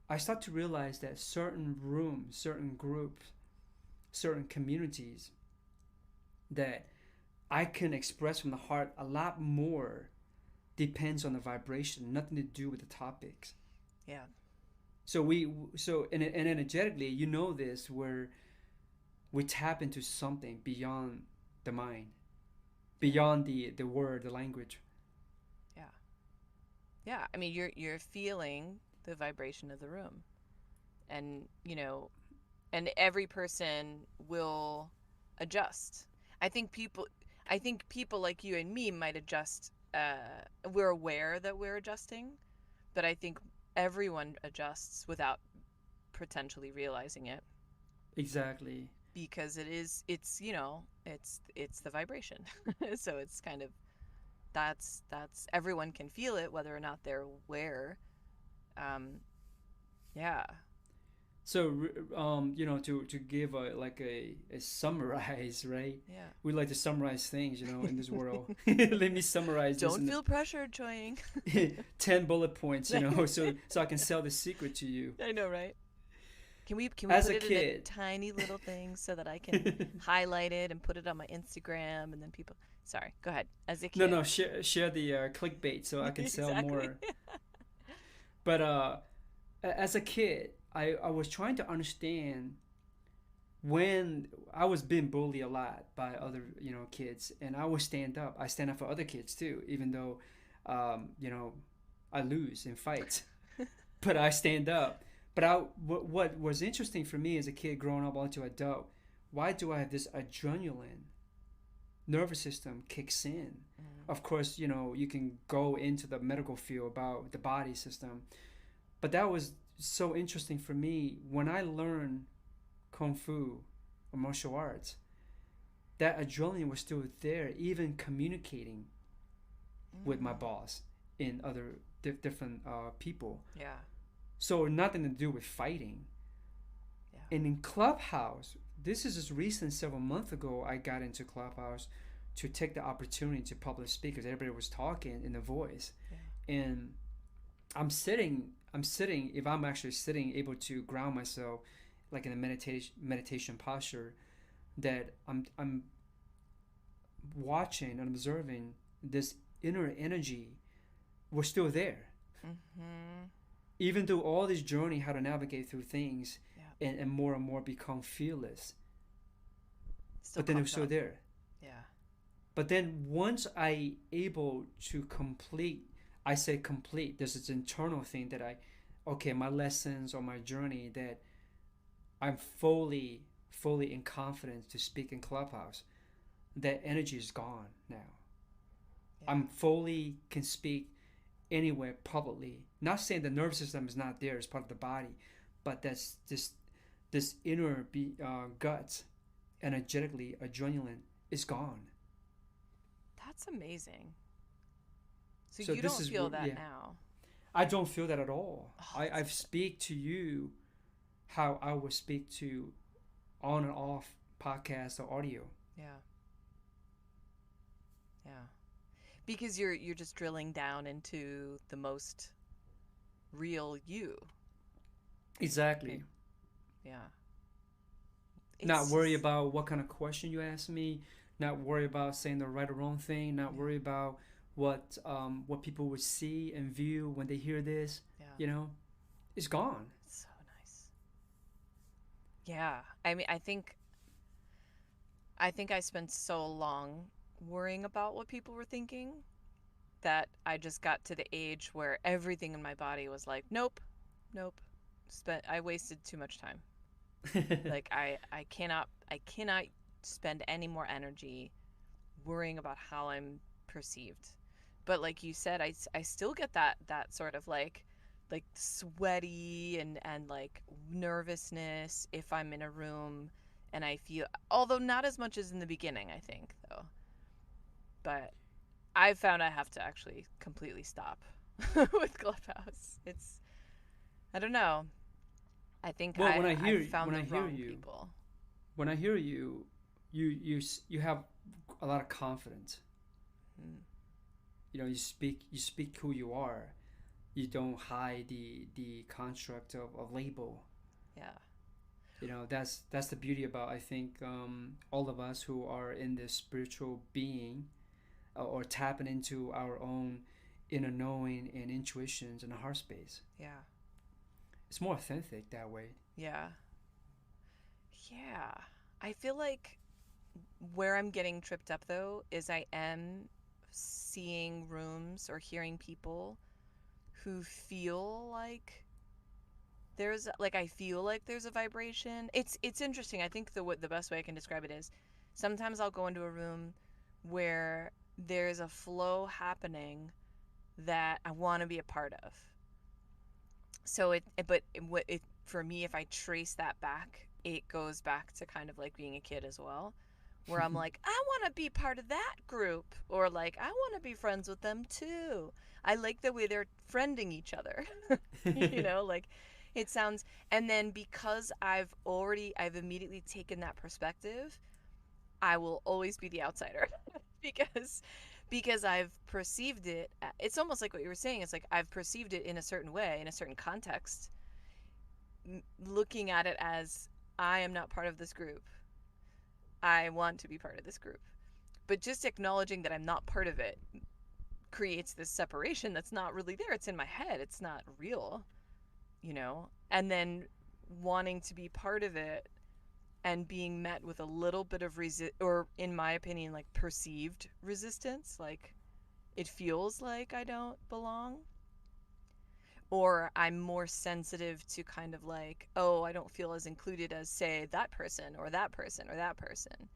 I start to realize that certain rooms, certain groups, certain communities that I can express from the heart a lot more depends on the vibration, nothing to do with the topics. Yeah. So and energetically, this, where we tap into something beyond the mind, beyond the word, the language. Yeah. Yeah. I mean, you're feeling the vibration of the room, and and every person will adjust. I think people like you and me might adjust. We're aware that we're adjusting, but I think everyone adjusts without potentially realizing it. Exactly. Because it's the vibration. So it's kind of, that's everyone can feel it whether or not they're aware. Yeah. So to give a summarize, right? Yeah. We like to summarize things, in this world. Let me summarize this. Don't feel pressured, Choying. 10 bullet points, so I can sell the secret to you. I know, right? Can we As put a it kid, in a tiny little thing so that I can highlight it and put it on my Instagram, and then people... Sorry, go ahead. As a kid. No, share the clickbait so I can sell more. But as a kid, I was trying to understand when I was being bullied a lot by other kids, and I would stand up. I stand up for other kids too, even though I lose in fights, but I stand up. But what was interesting for me as a kid growing up onto adult, why do I have this adrenaline? Nervous system kicks in. Of course, you can go into the medical field about the body system, But that was so interesting for me when I learned Kung Fu or martial arts. That adrenaline was still there, even communicating with my boss and other different people. Yeah. So nothing to do with fighting. Yeah. And in Clubhouse, this is just recent, several months ago, I got into Clubhouse to take the opportunity to public speak because everybody was talking in the voice. Yeah. And I'm sitting, if I'm actually sitting, able to ground myself like in a meditation posture, that I'm watching and observing this inner energy was still there. Mm-hmm. Even through all this journey, how to navigate through things, Yeah. and more become fearless. Still But then it was comes still up. there. Yeah. But then once I able to complete, I say complete, there's this internal thing that my lessons or my journey, that I'm fully in confidence to speak in Clubhouse. That energy is gone now. Yeah. I'm fully can speak anywhere publicly. Not saying the nervous system is not there, it's part of the body, but that's this inner guts, energetically, adrenaline is gone. That's amazing. So So you this don't is feel that yeah. now. I don't feel that at all. Oh, I've speak to you how I would speak to on and off podcast or audio. Yeah. Yeah. Because you're just drilling down into the most real you. Exactly. Yeah. Not worry about what kind of question you ask me. Not worry about saying the right or wrong thing. Not worry about what people would see and view when they hear this. Yeah. You know, it's gone. So nice. Yeah. I mean, I think I spent so long worrying about what people were thinking that I just got to the age where everything in my body was like, nope. I wasted too much time. Like I cannot spend any more energy worrying about how I'm perceived. But like you said, I still get that sort of like sweaty and like nervousness if I'm in a room and I feel, although not as much as in the beginning, I think, though. But I've found I have to actually completely stop with Clubhouse. I don't know. I think Well, I've found the wrong people. when I hear you, you have a lot of confidence. Mm. You know, you speak who you are. You don't hide the construct of label. Yeah. You know, that's the beauty about, I think, all of us who are in this spiritual being, or tapping into our own inner knowing and intuitions in the heart space. Yeah. It's more authentic that way. Yeah. Yeah. I feel like where I'm getting tripped up, though, is I am seeing rooms or hearing people who feel like I feel like there's a vibration. It's interesting. I think the best way I can describe it is sometimes I'll go into a room where there's a flow happening that I want to be a part of. So for me, if I trace that back, it goes back to kind of like being a kid as well, where I'm like, I want to be part of that group, or like, I want to be friends with them too. I like the way they're friending each other. You know, like it sounds, and then because I've immediately taken that perspective, I will always be the outsider because I've perceived it. It's almost like what you were saying. It's like I've perceived it in a certain way, in a certain context, looking at it as I am not part of this group. I want to be part of this group. But just acknowledging that I'm not part of it creates this separation that's not really there. It's in my head. It's not real, you know? And then wanting to be part of it and being met with a little bit of or in my opinion, like perceived resistance, like it feels like I don't belong, or I'm more sensitive to kind of like, oh, I don't feel as included as, say, that person or that person or that person.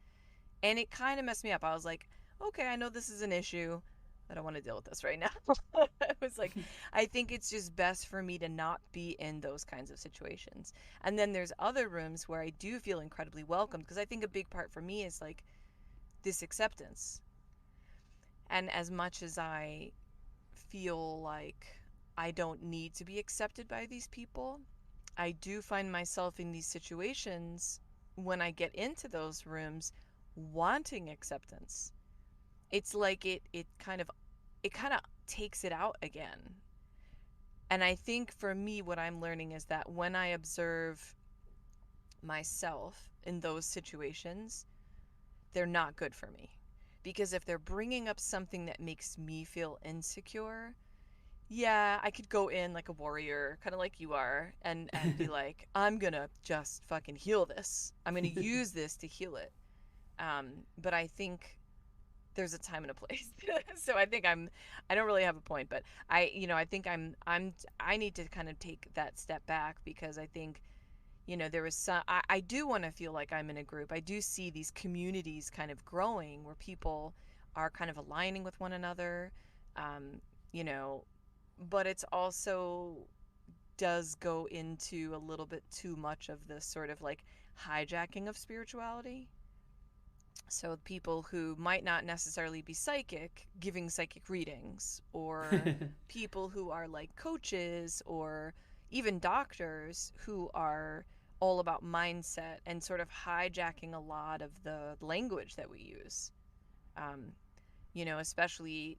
And it kind of messed me up. I was like, okay, I know this is an issue. I don't want to deal with this right now. I was like, I think it's just best for me to not be in those kinds of situations. And then there's other rooms where I do feel incredibly welcomed, because I think a big part for me is like this acceptance. And as much as I feel like I don't need to be accepted by these people, I do find myself in these situations when I get into those rooms wanting acceptance. It's like it kind of takes it out again. And I think for me, what I'm learning is that when I observe myself in those situations, they're not good for me. Because if they're bringing up something that makes me feel insecure, yeah, I could go in like a warrior, kind of like you are, and be like, I'm gonna just fucking heal this. I'm gonna use this to heal it. But I think there's a time and a place. So I don't really have a point, but I think I need to kind of take that step back, because I think, there was I do want to feel like I'm in a group. I do see these communities kind of growing where people are kind of aligning with one another, um, you know, but it's also does go into a little bit too much of this sort of like hijacking of spirituality. So people who might not necessarily be psychic giving psychic readings, or people who are like coaches or even doctors who are all about mindset and sort of hijacking a lot of the language that we use. Um, especially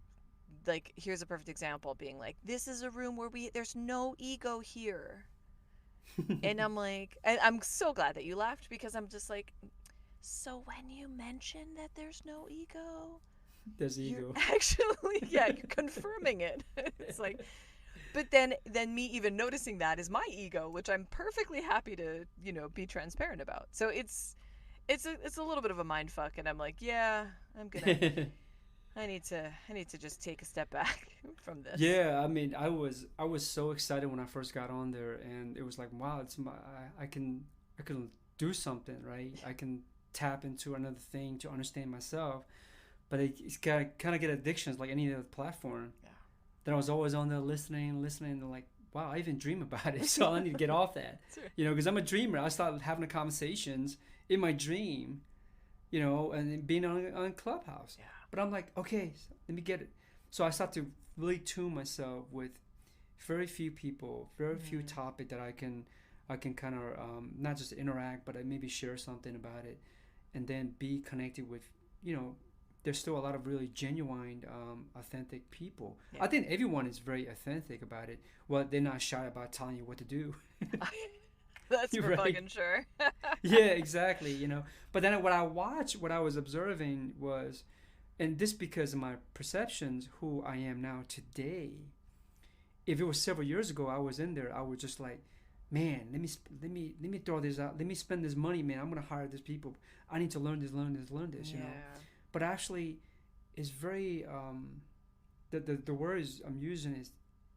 like, here's a perfect example, being like, this is a room where there's no ego here. And I'm like, I'm so glad that you laughed, because I'm just like, so when you mention that there's no ego, There's you're ego. actually, yeah, you're confirming it. It's like, but then me even noticing that is my ego, which I'm perfectly happy to, be transparent about. So it's a little bit of a mind fuck, and I'm like, yeah, I need to just take a step back from this. Yeah, I mean, I was so excited when I first got on there, and it was like, wow, I can do something, right? I can tap into another thing to understand myself. But it's got kind of get addictions like any other platform. Yeah. Then I was always on there listening, and like, wow, I even dream about it. So I need to get off that, Sure. because I'm a dreamer. I started having the conversations in my dream, and being on Clubhouse. Yeah. But I'm like, okay, let me get it. So I start to really tune myself with very few people, very few topic that I can kind of not just interact, but I maybe share something about it, and then be connected with, there's still a lot of really genuine, authentic people. Yeah. I think everyone is very authentic about it. Well, they're not shy about telling you what to do. That's for Right. fucking sure. Yeah, exactly. But then what I was observing was, and this because of my perceptions, who I am now today. If it was several years ago, I was in there, I was just like, man, let me throw this out. Let me spend this money, man. I'm gonna hire these people. I need to learn this. Yeah. But actually, it's very the words I'm using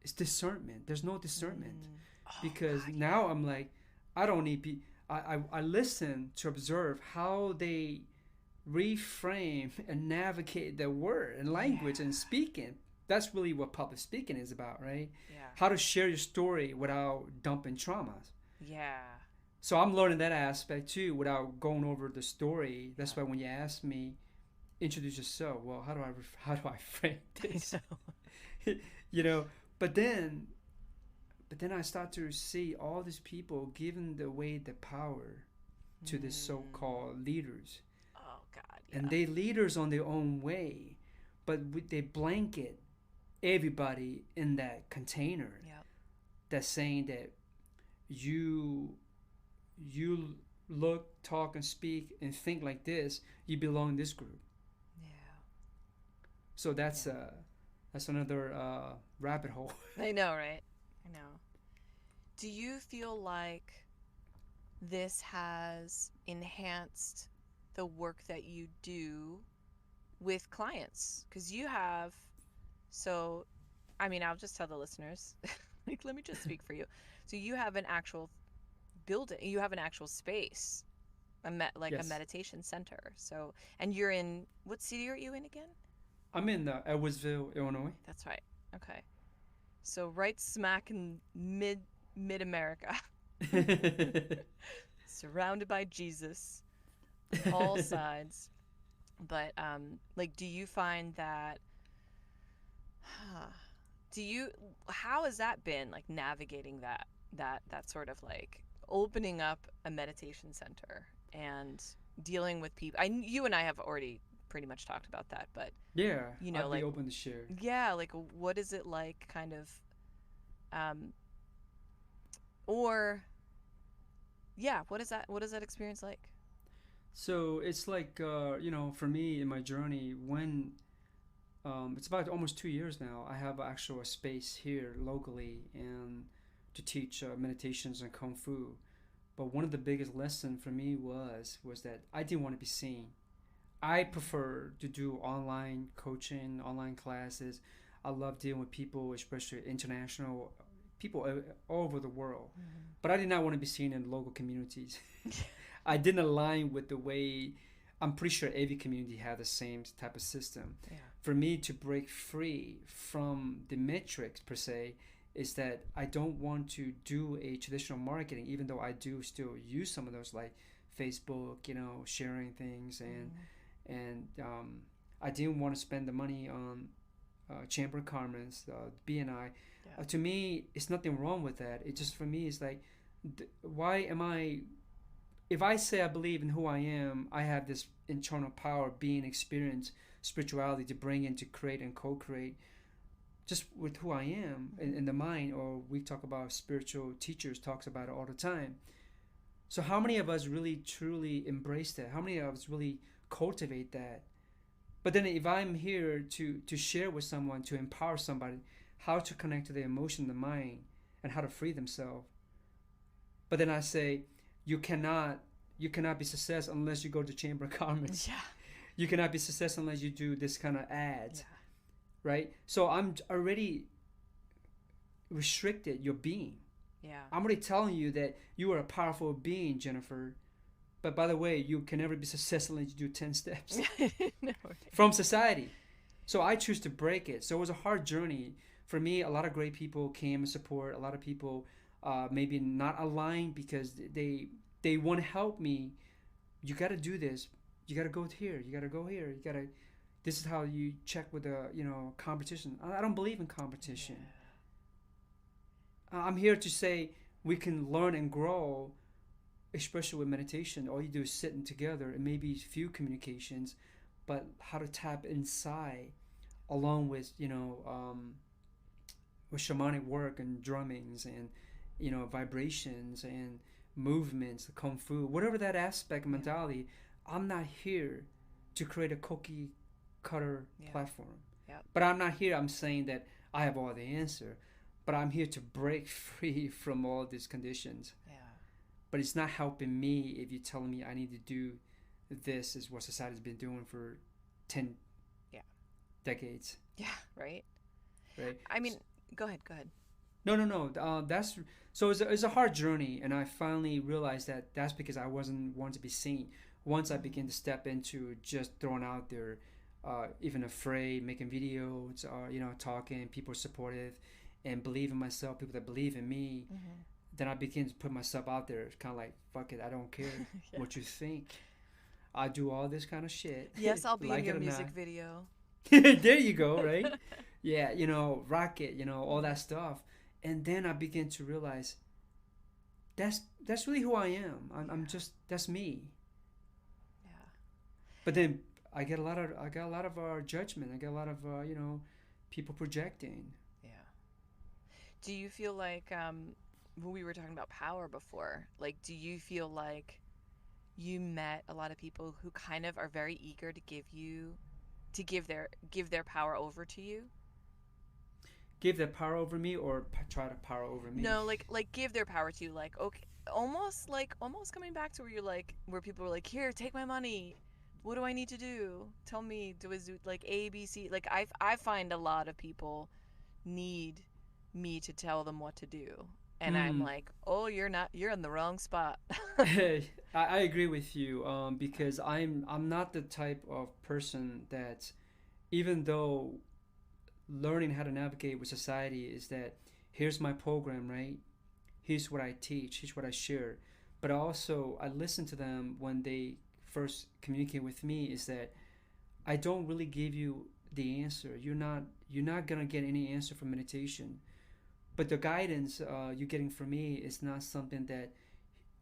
is discernment. There's no discernment, Oh, because God, now I'm like, I don't need I listen to observe how they reframe and navigate their word and language and speaking. That's really what public speaking is about, right? yeah. How to share your story without dumping traumas. Yeah. So I'm learning that aspect too without going over the story. That's Yeah. why when you ask me, introduce yourself. Well, how do I frame this? you know. But then I start to see all these people giving away the power to the so-called leaders, Oh, God, yeah. and they leaders on their own way, but they blanket everybody in that container. Yep. That's saying that you look, talk, and speak and think like this, you belong in this group. Yeah. So that's another rabbit hole. I know, right? I know. Do you feel like this has enhanced the work that you do with clients? Because you have, so, I mean, I'll just tell the listeners, like, let me just speak for you. So you have an actual building, you have an actual space, a Yes. meditation center. So, and you're in, what city are you in again? I'm in Edwardsville, Illinois. That's right. Okay. So right smack in mid America, surrounded by Jesus on all sides. But like, do you find that? Do you? How has that been like navigating that sort of like opening up a meditation center and dealing with people? You and I have already pretty much talked about that, but Yeah, you know, I'd be like, open to share. yeah, like what is it like, kind of, um, or yeah, what is that experience like? So it's like, for me in my journey, when it's about almost 2 years now, I have actual space here locally and to teach meditations and kung fu. But one of the biggest lessons for me was that I didn't want to be seen. I prefer to do online coaching, online classes. I love dealing with people, especially international people all over the world. Mm-hmm. But I did not want to be seen in local communities. I didn't align with the way. I'm pretty sure every community had the same type of system. Yeah. For me to break free from the metrics per se is that I don't want to do a traditional marketing, even though I do still use some of those, like Facebook, sharing things, and Mm-hmm. I didn't want to spend the money on Chamber of Commerce, BNI. Yeah. To me, it's nothing wrong with that. It just, for me, is like, why am I? If I say I believe in who I am, I have this internal power, being experience, spirituality to bring in, to create and co-create, just with who I am in the mind. Or we talk about spiritual teachers talks about it all the time. So how many of us really truly embrace that? How many of us really cultivate that? But then if I'm here to share with someone, to empower somebody, how to connect to their emotion, the mind, and how to free themselves. But then I say, you cannot be success unless you go to Chamber of Commerce. Yeah. You cannot be success unless you do this kind of ads, Yeah. right? So I'm already restricted your being. Yeah. I'm already telling you that you are a powerful being, Jennifer. But by the way, you can never be successful unless you do 10 steps No. from society. So I choose to break it. So it was a hard journey. For me, a lot of great people came and support. A lot of people maybe not aligned because they want to help me. You got to do this. You got to go here. You got to go here. You got to. This is how you check with the competition. I don't believe in competition. I'm here to say we can learn and grow, especially with meditation. All you do is sitting together and maybe few communications, but how to tap inside, along with with shamanic work and drummings and vibrations and movements, the kung fu, whatever that aspect of mentality. I'm not here to create a cookie cutter platform. Yeah. But I'm not here. I'm saying that I have all the answer, but I'm here to break free from all these conditions. Yeah. But it's not helping me if you're telling me I need to do this, is what society's been doing for 10 decades. Yeah. Right. Right. I mean, go ahead. No. That's so. It's a hard journey, and I finally realized that that's because I wasn't wanting to be seen. Once I began to step into just throwing out there, even afraid, making videos, talking, people are supportive, and believe in myself, people that believe in me. Mm-hmm. Then I began to put myself out there. It's kind of like, fuck it, I don't care what you think. I do all this kind of shit. Yes, I'll be like in your music not. video. There you go, right? Yeah, rocket, all that stuff. And then I began to realize that's really who I am. I'm just, that's me. Yeah. But then I got a lot of judgment. I get a lot of people projecting. Yeah. Do you feel like when we were talking about power before, like, do you feel like you met a lot of people who kind of are very eager to give their power over to you? Give their power over me, or try to power over me? No, like give their power to you, like, okay, almost coming back to where you're like, where people are like, here, take my money. What do I need to do? Tell me, do it like A, B, C? Like, I find a lot of people need me to tell them what to do. And I'm like, oh, you're in the wrong spot. I agree with you, because I'm not the type of person that even though learning how to navigate with society is that here's my program, right? Here's what I teach, here's what I share. But also, I listen to them when they first communicate with me. Is that I don't really give you the answer. You're not gonna get any answer from meditation. But the guidance you're getting from me is not something that,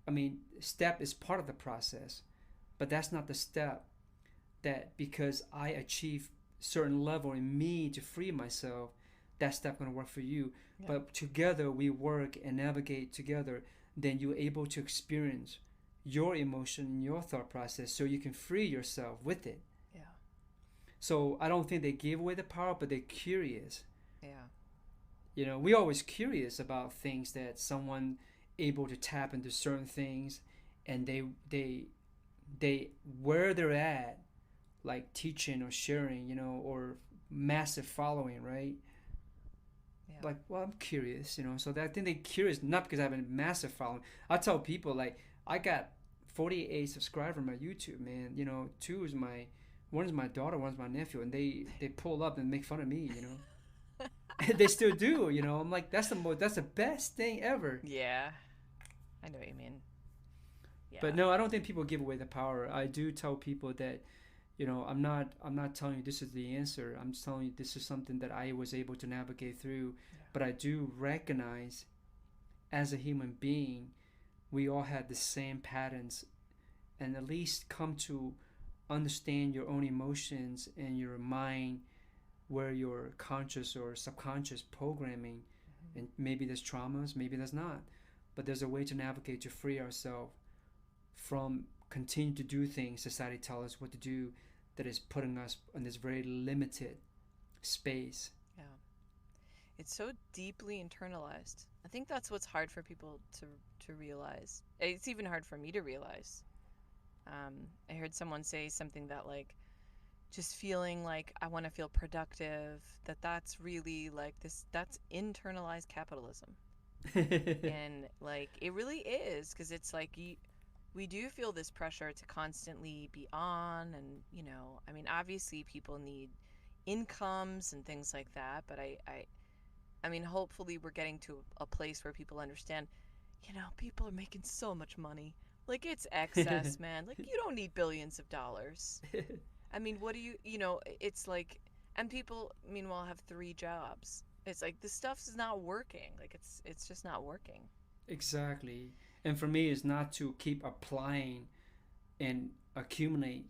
I mean, step is part of the process, but that's not the step that because I achieve certain level in me to free myself, that step gonna work for you. Yeah. But together we work and navigate together, then you're able to experience your emotion, your thought process, so you can free yourself with it. Yeah. So I don't think they give away the power, but they're curious. Yeah. You know, we're always curious about things that someone able to tap into certain things, and they where they're at, like teaching or sharing, you know, or massive following, right? Yeah. Like, well, I'm curious, you know. So that, I think they're curious, not because I have a massive following. I tell people, like, I got 48 subscribers on my YouTube, man. You know, one is my daughter, one's my nephew, and they pull up and make fun of me, you know. They still do, you know. I'm like, that's the best thing ever. Yeah. I know what you mean. Yeah. But no, I don't think people give away the power. I do tell people that, you know, I'm not telling you this is the answer. I'm just telling you this is something that I was able to navigate through. Yeah. But I do recognize, as a human being, we all have the same patterns, and at least come to understand your own emotions and your mind, where your conscious or subconscious programming, Mm-hmm. and maybe there's traumas, maybe there's not, but there's a way to navigate to free ourselves from continue to do things society tells us what to do, that is putting us in this very limited space. Yeah. It's so deeply internalized. I think that's what's hard for people to realize. It's even hard for me to realize. I heard someone say something that, like, just feeling like I want to feel productive, that's really like this, that's internalized capitalism. And like it really is, because it's like we do feel this pressure to constantly be on, and I mean, obviously people need incomes and things like that, but I mean, hopefully we're getting to a place where people understand, people are making so much money. Like, it's excess, man. Like, you don't need billions of dollars. I mean, what do it's like, and people, meanwhile, have 3 jobs. It's like, this stuff is not working. Like, it's just not working. Exactly. And for me, it's not to keep applying and accumulate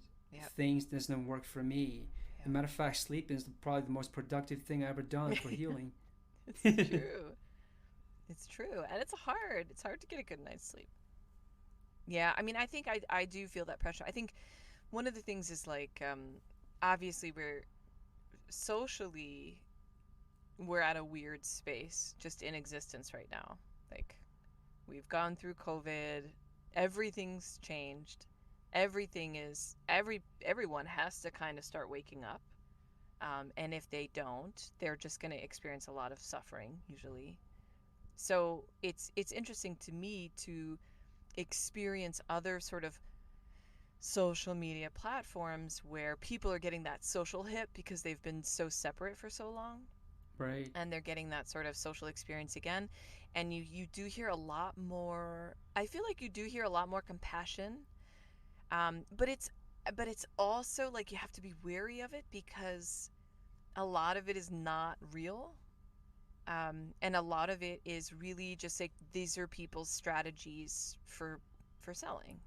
things that doesn't work for me. Yep. As a matter of fact, sleeping is probably the most productive thing I've ever done for healing. It's true. It's true. And it's hard to get a good night's sleep. Yeah, I mean, I think I do feel that pressure. I think one of the things is, like, obviously socially, we're at a weird space just in existence right now. Like, we've gone through COVID, everything's changed. Everyone has to kind of start waking up. And if they don't, they're just going to experience a lot of suffering, usually. So it's interesting to me to experience other sort of social media platforms where people are getting that social hit because they've been so separate for so long. Right. And they're getting that sort of social experience again. And you do hear a lot more, I feel like you do hear a lot more compassion. But it's also like you have to be wary of it, because a lot of it is not real. And a lot of it is really just like, these are people's strategies for selling.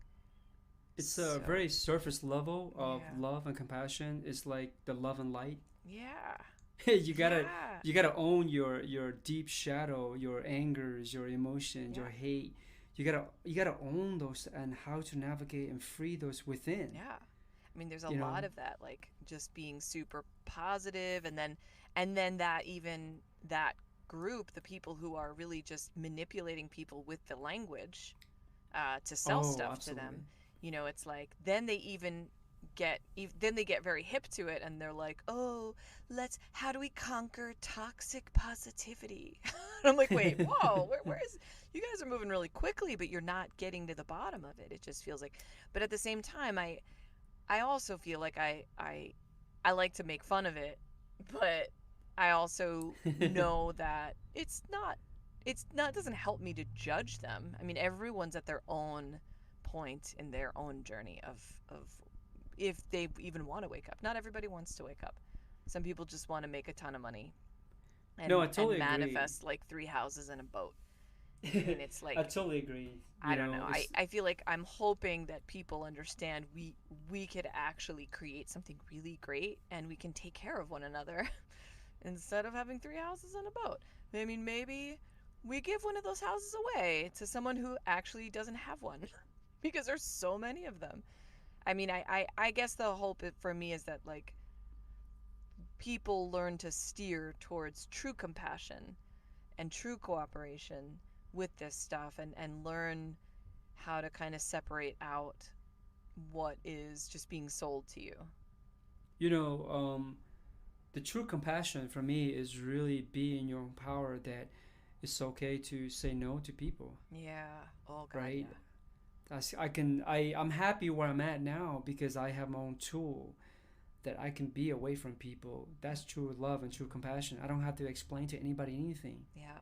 It's a very surface level of Yeah. love and compassion. It's like the love and light. Yeah. you gotta own your deep shadow, your angers, your emotions, your hate. You gotta own those, and how to navigate and free those within. Yeah. I mean, there's a lot of that, like just being super positive, and then that group, the people who are really just manipulating people with the language to sell stuff absolutely. to them. It's like, then they get very hip to it, and they're like, oh, how do we conquer toxic positivity? And I'm like, wait, whoa, where is, you guys are moving really quickly, but you're not getting to the bottom of it. It just feels like, but at the same time, I also feel like I I like to make fun of it, but I also know that it doesn't help me to judge them. I mean, everyone's at their own point in their own journey of if they even want to wake up. Not everybody wants to wake up. Some people just want to make a ton of money No, I and totally agree. manifest like 3 houses and a boat. And it's I like, totally agree. I You don't know, know. it's I feel like I'm hoping that people understand we could actually create something really great and we can take care of one another instead of having 3 houses and a boat. I mean, maybe we give one of those houses away to someone who actually doesn't have one because there's so many of them. I mean, I guess the hope for me is that like people learn to steer towards true compassion and true cooperation with this stuff and learn how to kind of separate out what is just being sold to you. you know, the true compassion for me is really be in your own power that it's okay to say no to people, Yeah. Oh God, right? yeah. I'm happy where I'm at now because I have my own tool that I can be away from people. That's true love and true compassion. I don't have to explain to anybody anything. Yeah.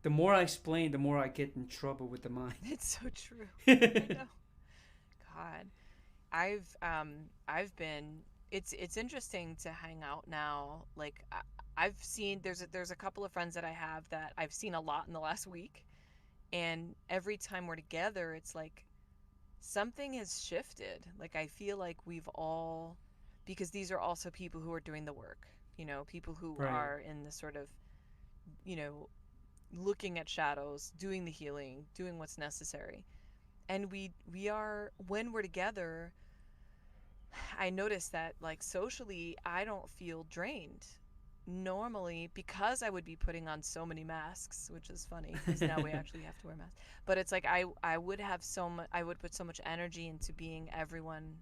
The more I explain, the more I get in trouble with the mind. It's so true. I know. God. I've been it's interesting to hang out now. Like I've seen there's a couple of friends that I have that I've seen a lot in the last week, and every time we're together it's like something has shifted. Like I feel like we've all, because these are also people who are doing the work, people who Right. are in the sort of, you know, looking at shadows, doing the healing, doing what's necessary. And we are, when we're together, I notice that like socially I don't feel drained normally because I would be putting on so many masks, which is funny because now we actually have to wear masks. But it's like I would have so much, I would put so much energy into being everyone,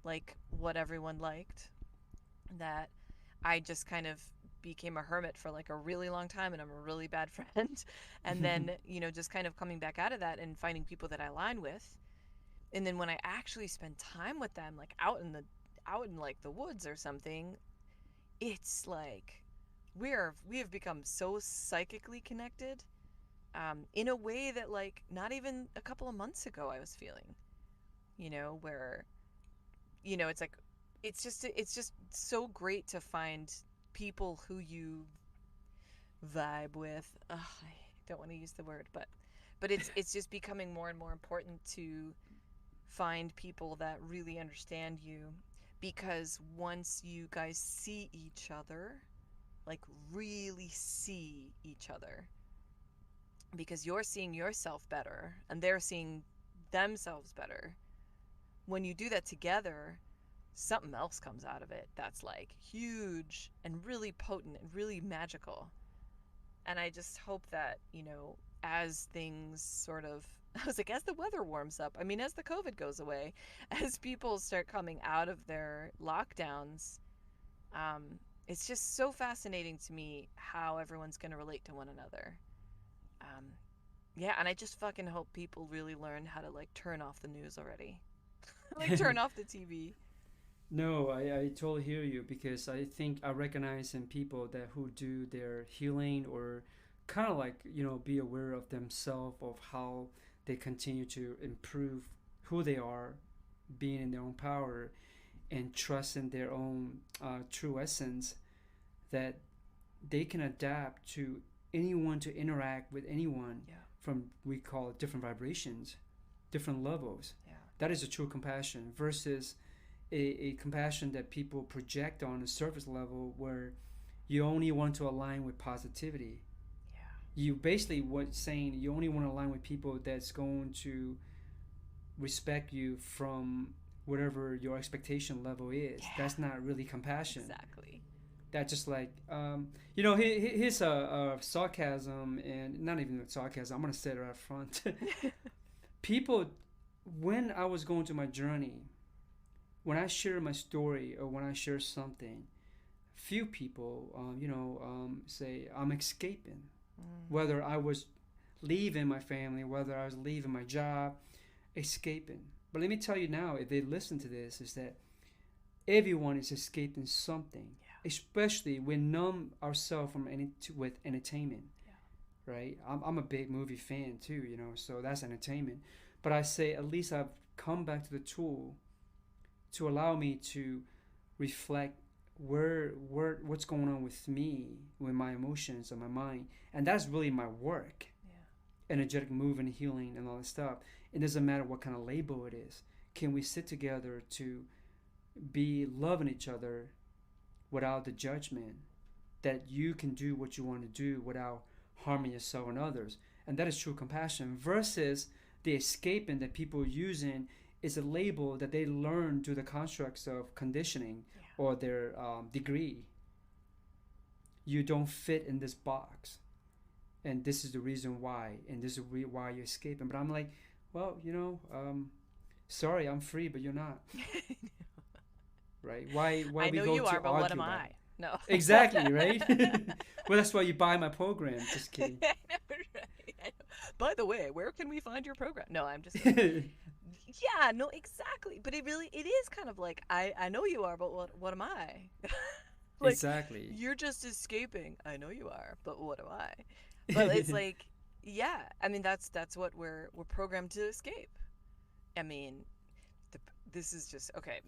like what everyone liked, that I just kind of became a hermit for like a really long time and I'm a really bad friend. And then, just kind of coming back out of that and finding people that I align with. And then when I actually spend time with them, like out in like the woods or something, it's like we have become so psychically connected, in a way that like not even a couple of months ago I was feeling, where it's like it's just so great to find people who you vibe with. Ugh, I don't want to use the word, but it's just becoming more and more important to find people that really understand you, because once you guys see each other, like really see each other, because you're seeing yourself better and they're seeing themselves better. When you do that together, something else comes out of it that's like huge and really potent and really magical. And I just hope that, as things sort of, I was like, as the weather warms up, I mean, as the COVID goes away, as people start coming out of their lockdowns, um, it's just so fascinating to me how everyone's going to relate to one another. Um, yeah, and I just fucking hope people really learn how to like turn off the news already. Like turn off the TV. No, I totally hear you because I think I recognize in people that who do their healing or kind of like, be aware of themselves, of how they continue to improve who they are, being in their own power and trust in their own true essence, that they can adapt to anyone, to interact with anyone Yeah. from, we call it, different vibrations, different levels. Yeah. That is a true compassion versus a compassion that people project on a surface level where you only want to align with positivity. Yeah. You basically what saying you only want to align with people that's going to respect you from whatever your expectation level is. Yeah. That's not really compassion. Exactly. That's just like here's a sarcasm, and not even sarcasm. I'm gonna say it right up front. People, when I was going through my journey, when I share my story or when I share something, few people, say I'm escaping. Mm. Whether I was leaving my family, whether I was leaving my job, escaping. But let me tell you now, if they listen to this, is that everyone is escaping something, especially we numb ourselves from with entertainment. Right? I'm a big movie fan too, you know, so that's entertainment. But I say at least I've come back to the tool to allow me to reflect what's going on with me, with my emotions and my mind, and that's really my work. Energetic movement, healing, and all that stuff. It doesn't matter what kind of label it is. Can we sit together to be loving each other without the judgment that you can do what you want to do without harming yourself and others? And that is true compassion versus the escaping that people are using is a label that they learn through the constructs of conditioning or their degree. You don't fit in this box, and this is the reason why, and this is why you're escaping. But I'm like, well, you know, sorry, I'm free, but you're not. Right? Why I we know go you to are, but argue what am about I? it? No. Exactly, right? Well, that's why you buy my program. Just kidding. I know, right? I know. By the way, where can we find your program? No, I'm just kidding. Yeah, no, exactly. But it is kind of like I know you are, but what am I? Like Exactly. you're just escaping. I know you are, but what am I? But it's like, yeah, I mean that's what we're programmed to escape. I mean, the, this is just okay.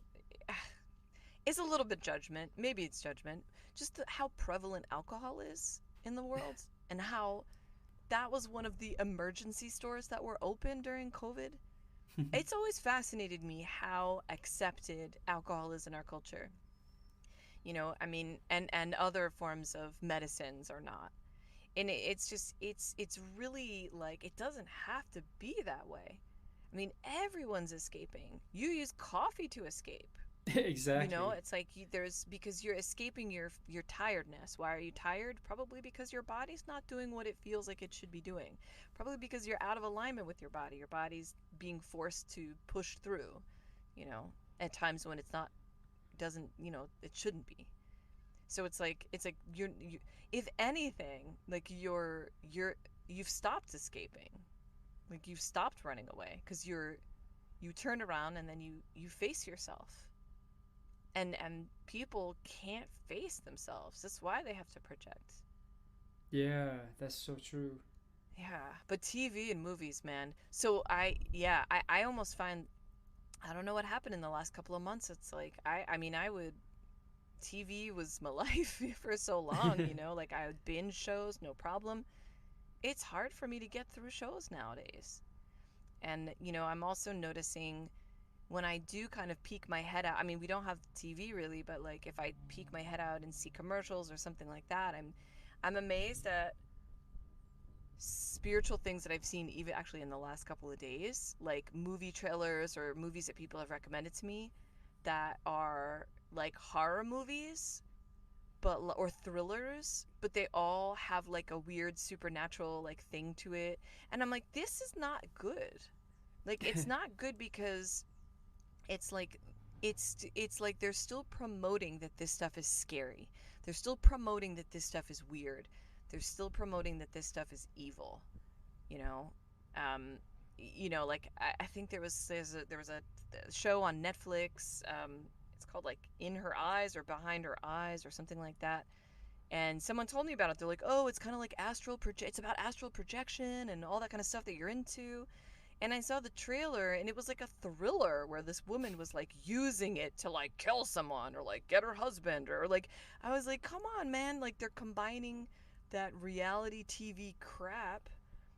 It's a little bit judgment. Maybe it's judgment. Just how prevalent alcohol is in the world and how that was one of the emergency stores that were open during COVID. It's always fascinated me how accepted alcohol is in our culture. You know, I mean, and other forms of medicines are not. And it's just it's really like it doesn't have to be that way. I mean, everyone's escaping. You use coffee to escape. You know, Exactly. it's like there's because you're escaping your tiredness. Why are you tired? Probably because your body's not doing what it feels like it should be doing. Probably because you're out of alignment with your body. Your body's being forced to push through, you know, at times when it's not doesn't, you know, it shouldn't be. So it's like you if anything, like you've stopped escaping. Like you've stopped running away because you turn around and then you face yourself, and people can't face themselves. That's why they have to project. Yeah, that's so true. Yeah, but TV and movies, man. So I almost find I don't know what happened in the last couple of months. It's like I mean I would TV was my life for so long, you know, like I would binge shows, no problem. It's hard for me to get through shows nowadays. And you know, I'm also noticing when I do kind of peek my head out, I mean, we don't have TV really, but like if I peek my head out and see commercials or something like that, I'm amazed at spiritual things that I've seen even actually in the last couple of days, like movie trailers or movies that people have recommended to me that are like horror movies but or thrillers, but they all have like a weird supernatural like thing to it. And I'm like, this is not good. Like it's not good because it's like it's like they're still promoting that this stuff is scary. They're still promoting that this stuff is weird. They're still promoting that this stuff is evil, you know. Um you know, like I think there was a show on Netflix. It's called like In Her Eyes or Behind Her Eyes or something like that. And someone told me about it. They're like, "Oh, it's kind of like it's about astral projection and all that kind of stuff that you're into." And I saw the trailer and it was like a thriller where this woman was like using it to like kill someone or like get her husband or like I was like, "Come on, man, like they're combining that reality TV crap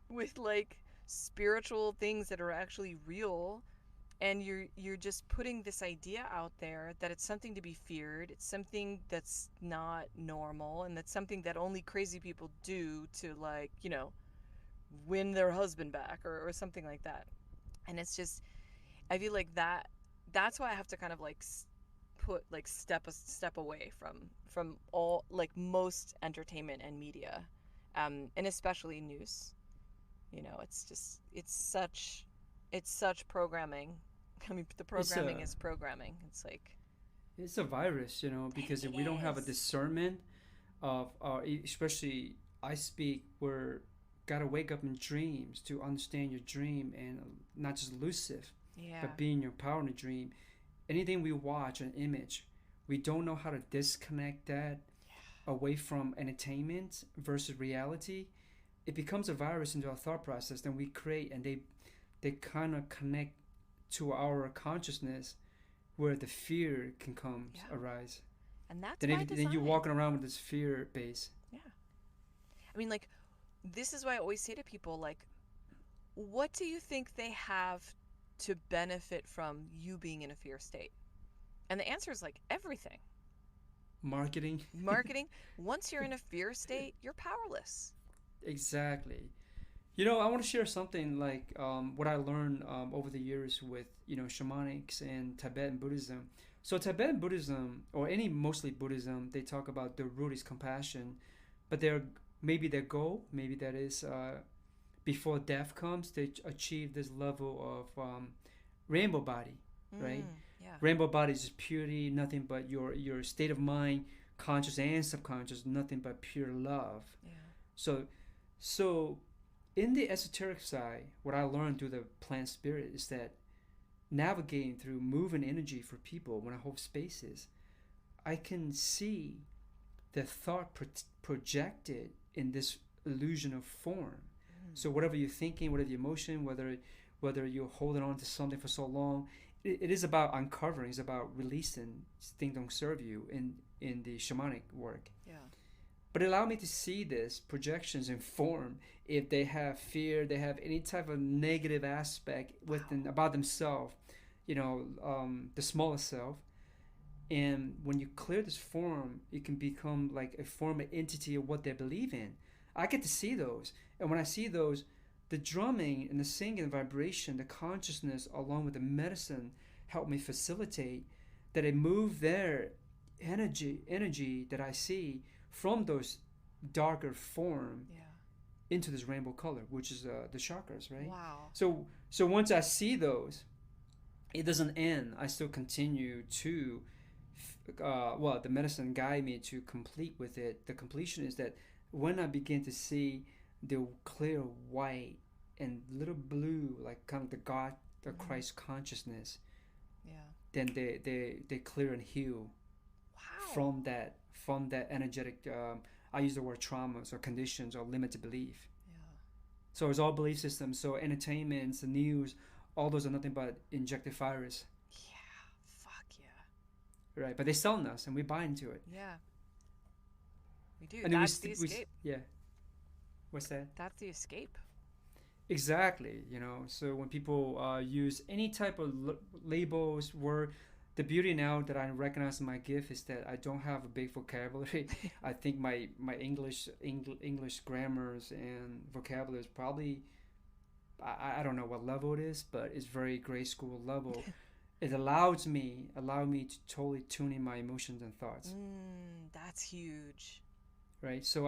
with like spiritual things that are actually real, and you're just putting this idea out there that it's something to be feared, it's something that's not normal, and that's something that only crazy people do to, like, you know, win their husband back or something like that. And it's just I feel like that's why I have to kind of like put like step a step away from all like most entertainment and media, and especially news. You know, it's just it's such programming. I mean, the It's programming a is programming. It's like it's a virus, you know, because it if we don't have a is. discernment of especially I speak we're gotta wake up in dreams to understand your dream and not just lucid Yeah. but being your power in the dream. anything we watch, an image, we don't know how to disconnect that away from entertainment versus reality. It becomes a virus into our thought process. Then we create, and they kind of connect to our consciousness, where the fear can come arise. And that's then by design. Then you're walking around with this fear base. Yeah. I mean, like, this is why I always say to people, like, what do you think they have to benefit from you being in a fear state? And the answer is, like, everything. Marketing. Once you're in a fear state, you're powerless. Exactly. You know, I want to share something like what I learned over the years with, shamanics and Tibetan Buddhism. So Tibetan Buddhism, or any mostly Buddhism, they talk about the root is compassion, but maybe their goal, maybe that is before death comes, they achieve this level of rainbow body, right? Yeah. Rainbow body is purity, nothing but your state of mind, conscious and subconscious, nothing but pure love. Yeah. So in the esoteric side, what I learned through the plant spirit is that navigating through moving energy for people when I hold spaces, I can see the thought projected in this illusion of form. So whatever you're thinking, whatever the emotion, whether you're holding on to something for so long, it is about uncovering. It's about releasing things don't serve you in the shamanic work. Yeah. But it allowed me to see this projections in form. If they have fear, they have any type of negative aspect within about themselves, the smallest self. And when you clear this form, it can become like a form of entity of what they believe in. I get to see those. And when I see those, the drumming and the singing and vibration, the consciousness along with the medicine help me facilitate that I move their energy that I see from those darker form into this rainbow color, which is the chakras, right? Wow. So once I see those, it doesn't end. I still continue to, the medicine guide me to complete with it. The completion is that when I begin to see the clear white and little blue, like kind of the God, the Christ consciousness, then they clear and heal from that energetic. I use the word traumas or conditions or limited belief. So it's all belief systems. So entertainments, the news, all those are nothing but injected virus. Fuck yeah. Right, but they're selling us and we buy into it. Yeah. We do. And that's the escape. What's that? That's the escape. Exactly. So when people use any type of labels, word, the beauty now that I recognize in my gift is that I don't have a big vocabulary. I think my English grammars and vocabulary is probably, I don't know what level it is, but it's very grade school level. It allows me to totally tune in my emotions and thoughts. That's huge. Right. So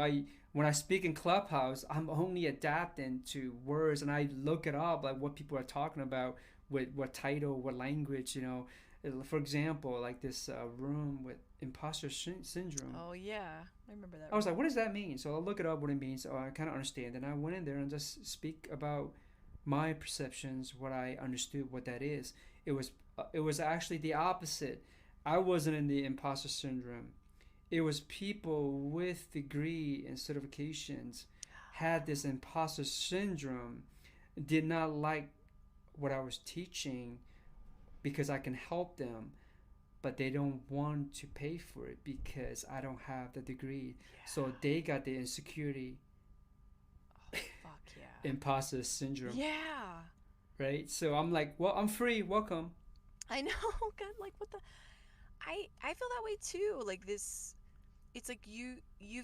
when I speak in Clubhouse, I'm only adapting to words, and I look it up, like what people are talking about, with what title, what language. For example, like this room with imposter syndrome. Oh yeah, I remember that. I was like, what does that mean? So I'll look it up what it means. So I kind of understand. And I went in there and just speak about my perceptions, what I understood, what that is. It was actually the opposite. I wasn't in the imposter syndrome. It was people with degree and certifications had this imposter syndrome, did not like what I was teaching because I can help them, but they don't want to pay for it because I don't have the degree. So they got the insecurity. Oh, fuck yeah. Imposter syndrome. Yeah. Right? So I'm like, well, I'm free. Welcome. I know. God, like what the... I feel that way too. Like this... It's like you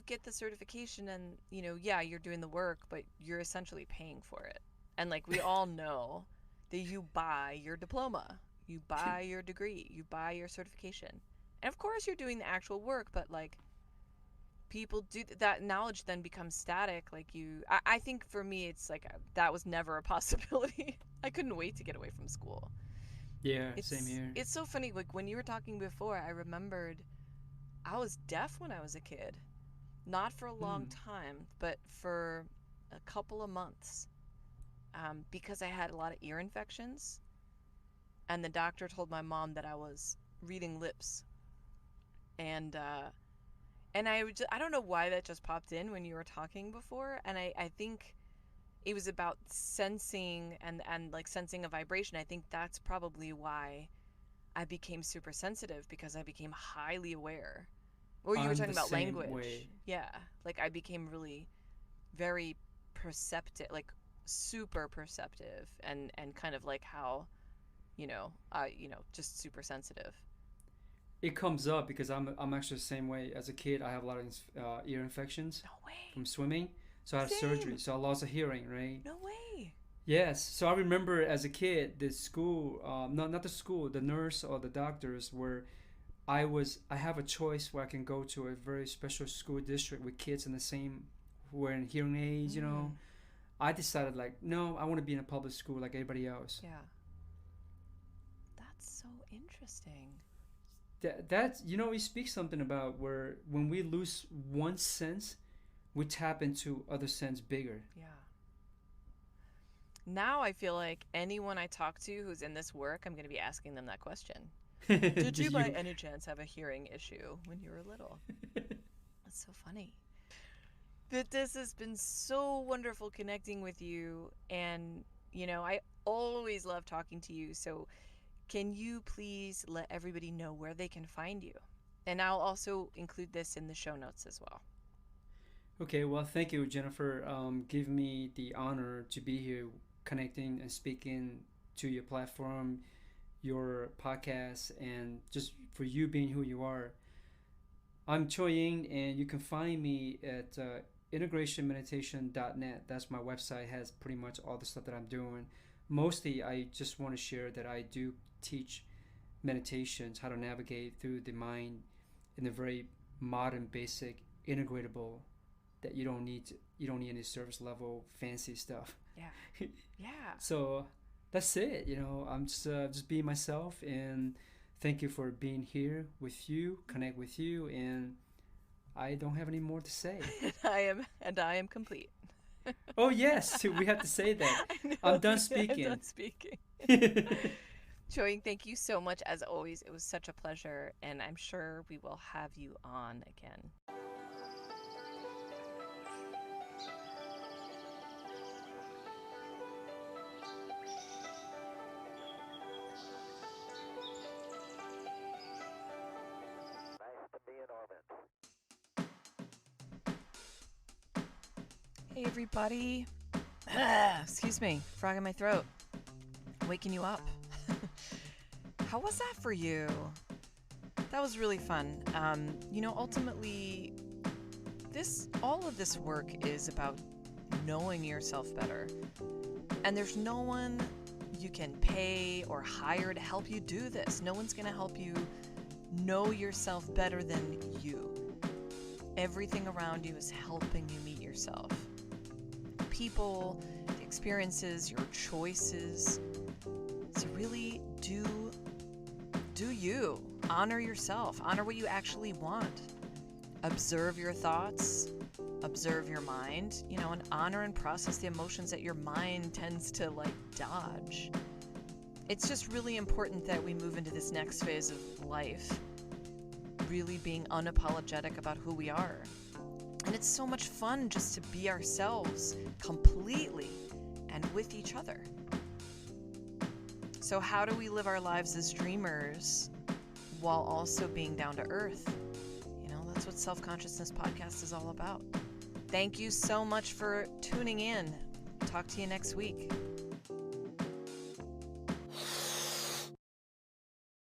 get the certification and, you're doing the work, but you're essentially paying for it. And like we all know that you buy your diploma, you buy your degree, you buy your certification. And of course you're doing the actual work, but like people do that knowledge then becomes static. Like I think for me, it's like that was never a possibility. I couldn't wait to get away from school. Yeah, same here. It's so funny. Like when you were talking before, I remembered I was deaf when I was a kid. Not for a long time, but for a couple of months. Because I had a lot of ear infections. and the doctor told my mom that I was reading lips. And I don't know why that just popped in when you were talking before, and I think it was about sensing and like sensing a vibration. I think that's probably why I became super sensitive, because I became highly aware. Or you were I'm talking the about same language. way. Yeah, like I became really very perceptive, like super perceptive, and kind of like how, just super sensitive. It comes up because I'm actually the same way. As a kid, I have a lot of ear infections No way. from swimming, so I had surgery, Same. so I lost a hearing, right? No way. Yes. So I remember as a kid, the school, not the school, the nurse or the doctors were. I have a choice where I can go to a very special school district with kids in the same who are in hearing aids. I decided like, no, I want to be in a public school like everybody else. Yeah. That's so interesting. That's it speaks something about where when we lose one sense, we tap into other sense bigger. Yeah. Now I feel like anyone I talk to who's in this work, I'm going to be asking them that question. Did you by any chance have a hearing issue when you were little? That's so funny. But this has been so wonderful connecting with you, and I always love talking to you. So can you please let everybody know where they can find you? And I'll also include this in the show notes as well. Okay, well, thank you, Jennifer. Give me the honor to be here, connecting and speaking to your platform, your podcast, and just for you being who you are. I'm Choying, and you can find me at integrationmeditation.net. That's my website. It has pretty much all the stuff that I'm doing. Mostly, I just want to share that I do teach meditations, how to navigate through the mind in a very modern, basic, integratable, that you don't need any service level fancy stuff. Yeah. Yeah. So that's it. I'm just being myself, and thank you for being here with you, connect with you, and I don't have any more to say. I am complete. Oh yes, we have to say that. I'm done speaking. I'm done speaking. Choying, thank you so much as always. It was such a pleasure, and I'm sure we will have you on again. Hey everybody. Excuse me, frog in my throat. Waking you up. How was that for you? That was really fun. Ultimately, all of this work is about knowing yourself better. And there's no one you can pay or hire to help you do this. No one's going to help you know yourself better than you. Everything around you is helping you meet yourself. People, the experiences, your choices. So really do you. Honor yourself. Honor what you actually want. Observe your thoughts. Observe your mind, and honor and process the emotions that your mind tends to dodge. It's just really important that we move into this next phase of life really being unapologetic about who we are. And it's so much fun just to be ourselves completely and with each other. So how do we live our lives as dreamers while also being down to earth? That's what Self-Consciousness Podcast is all about. Thank you so much for tuning in. Talk to you next week.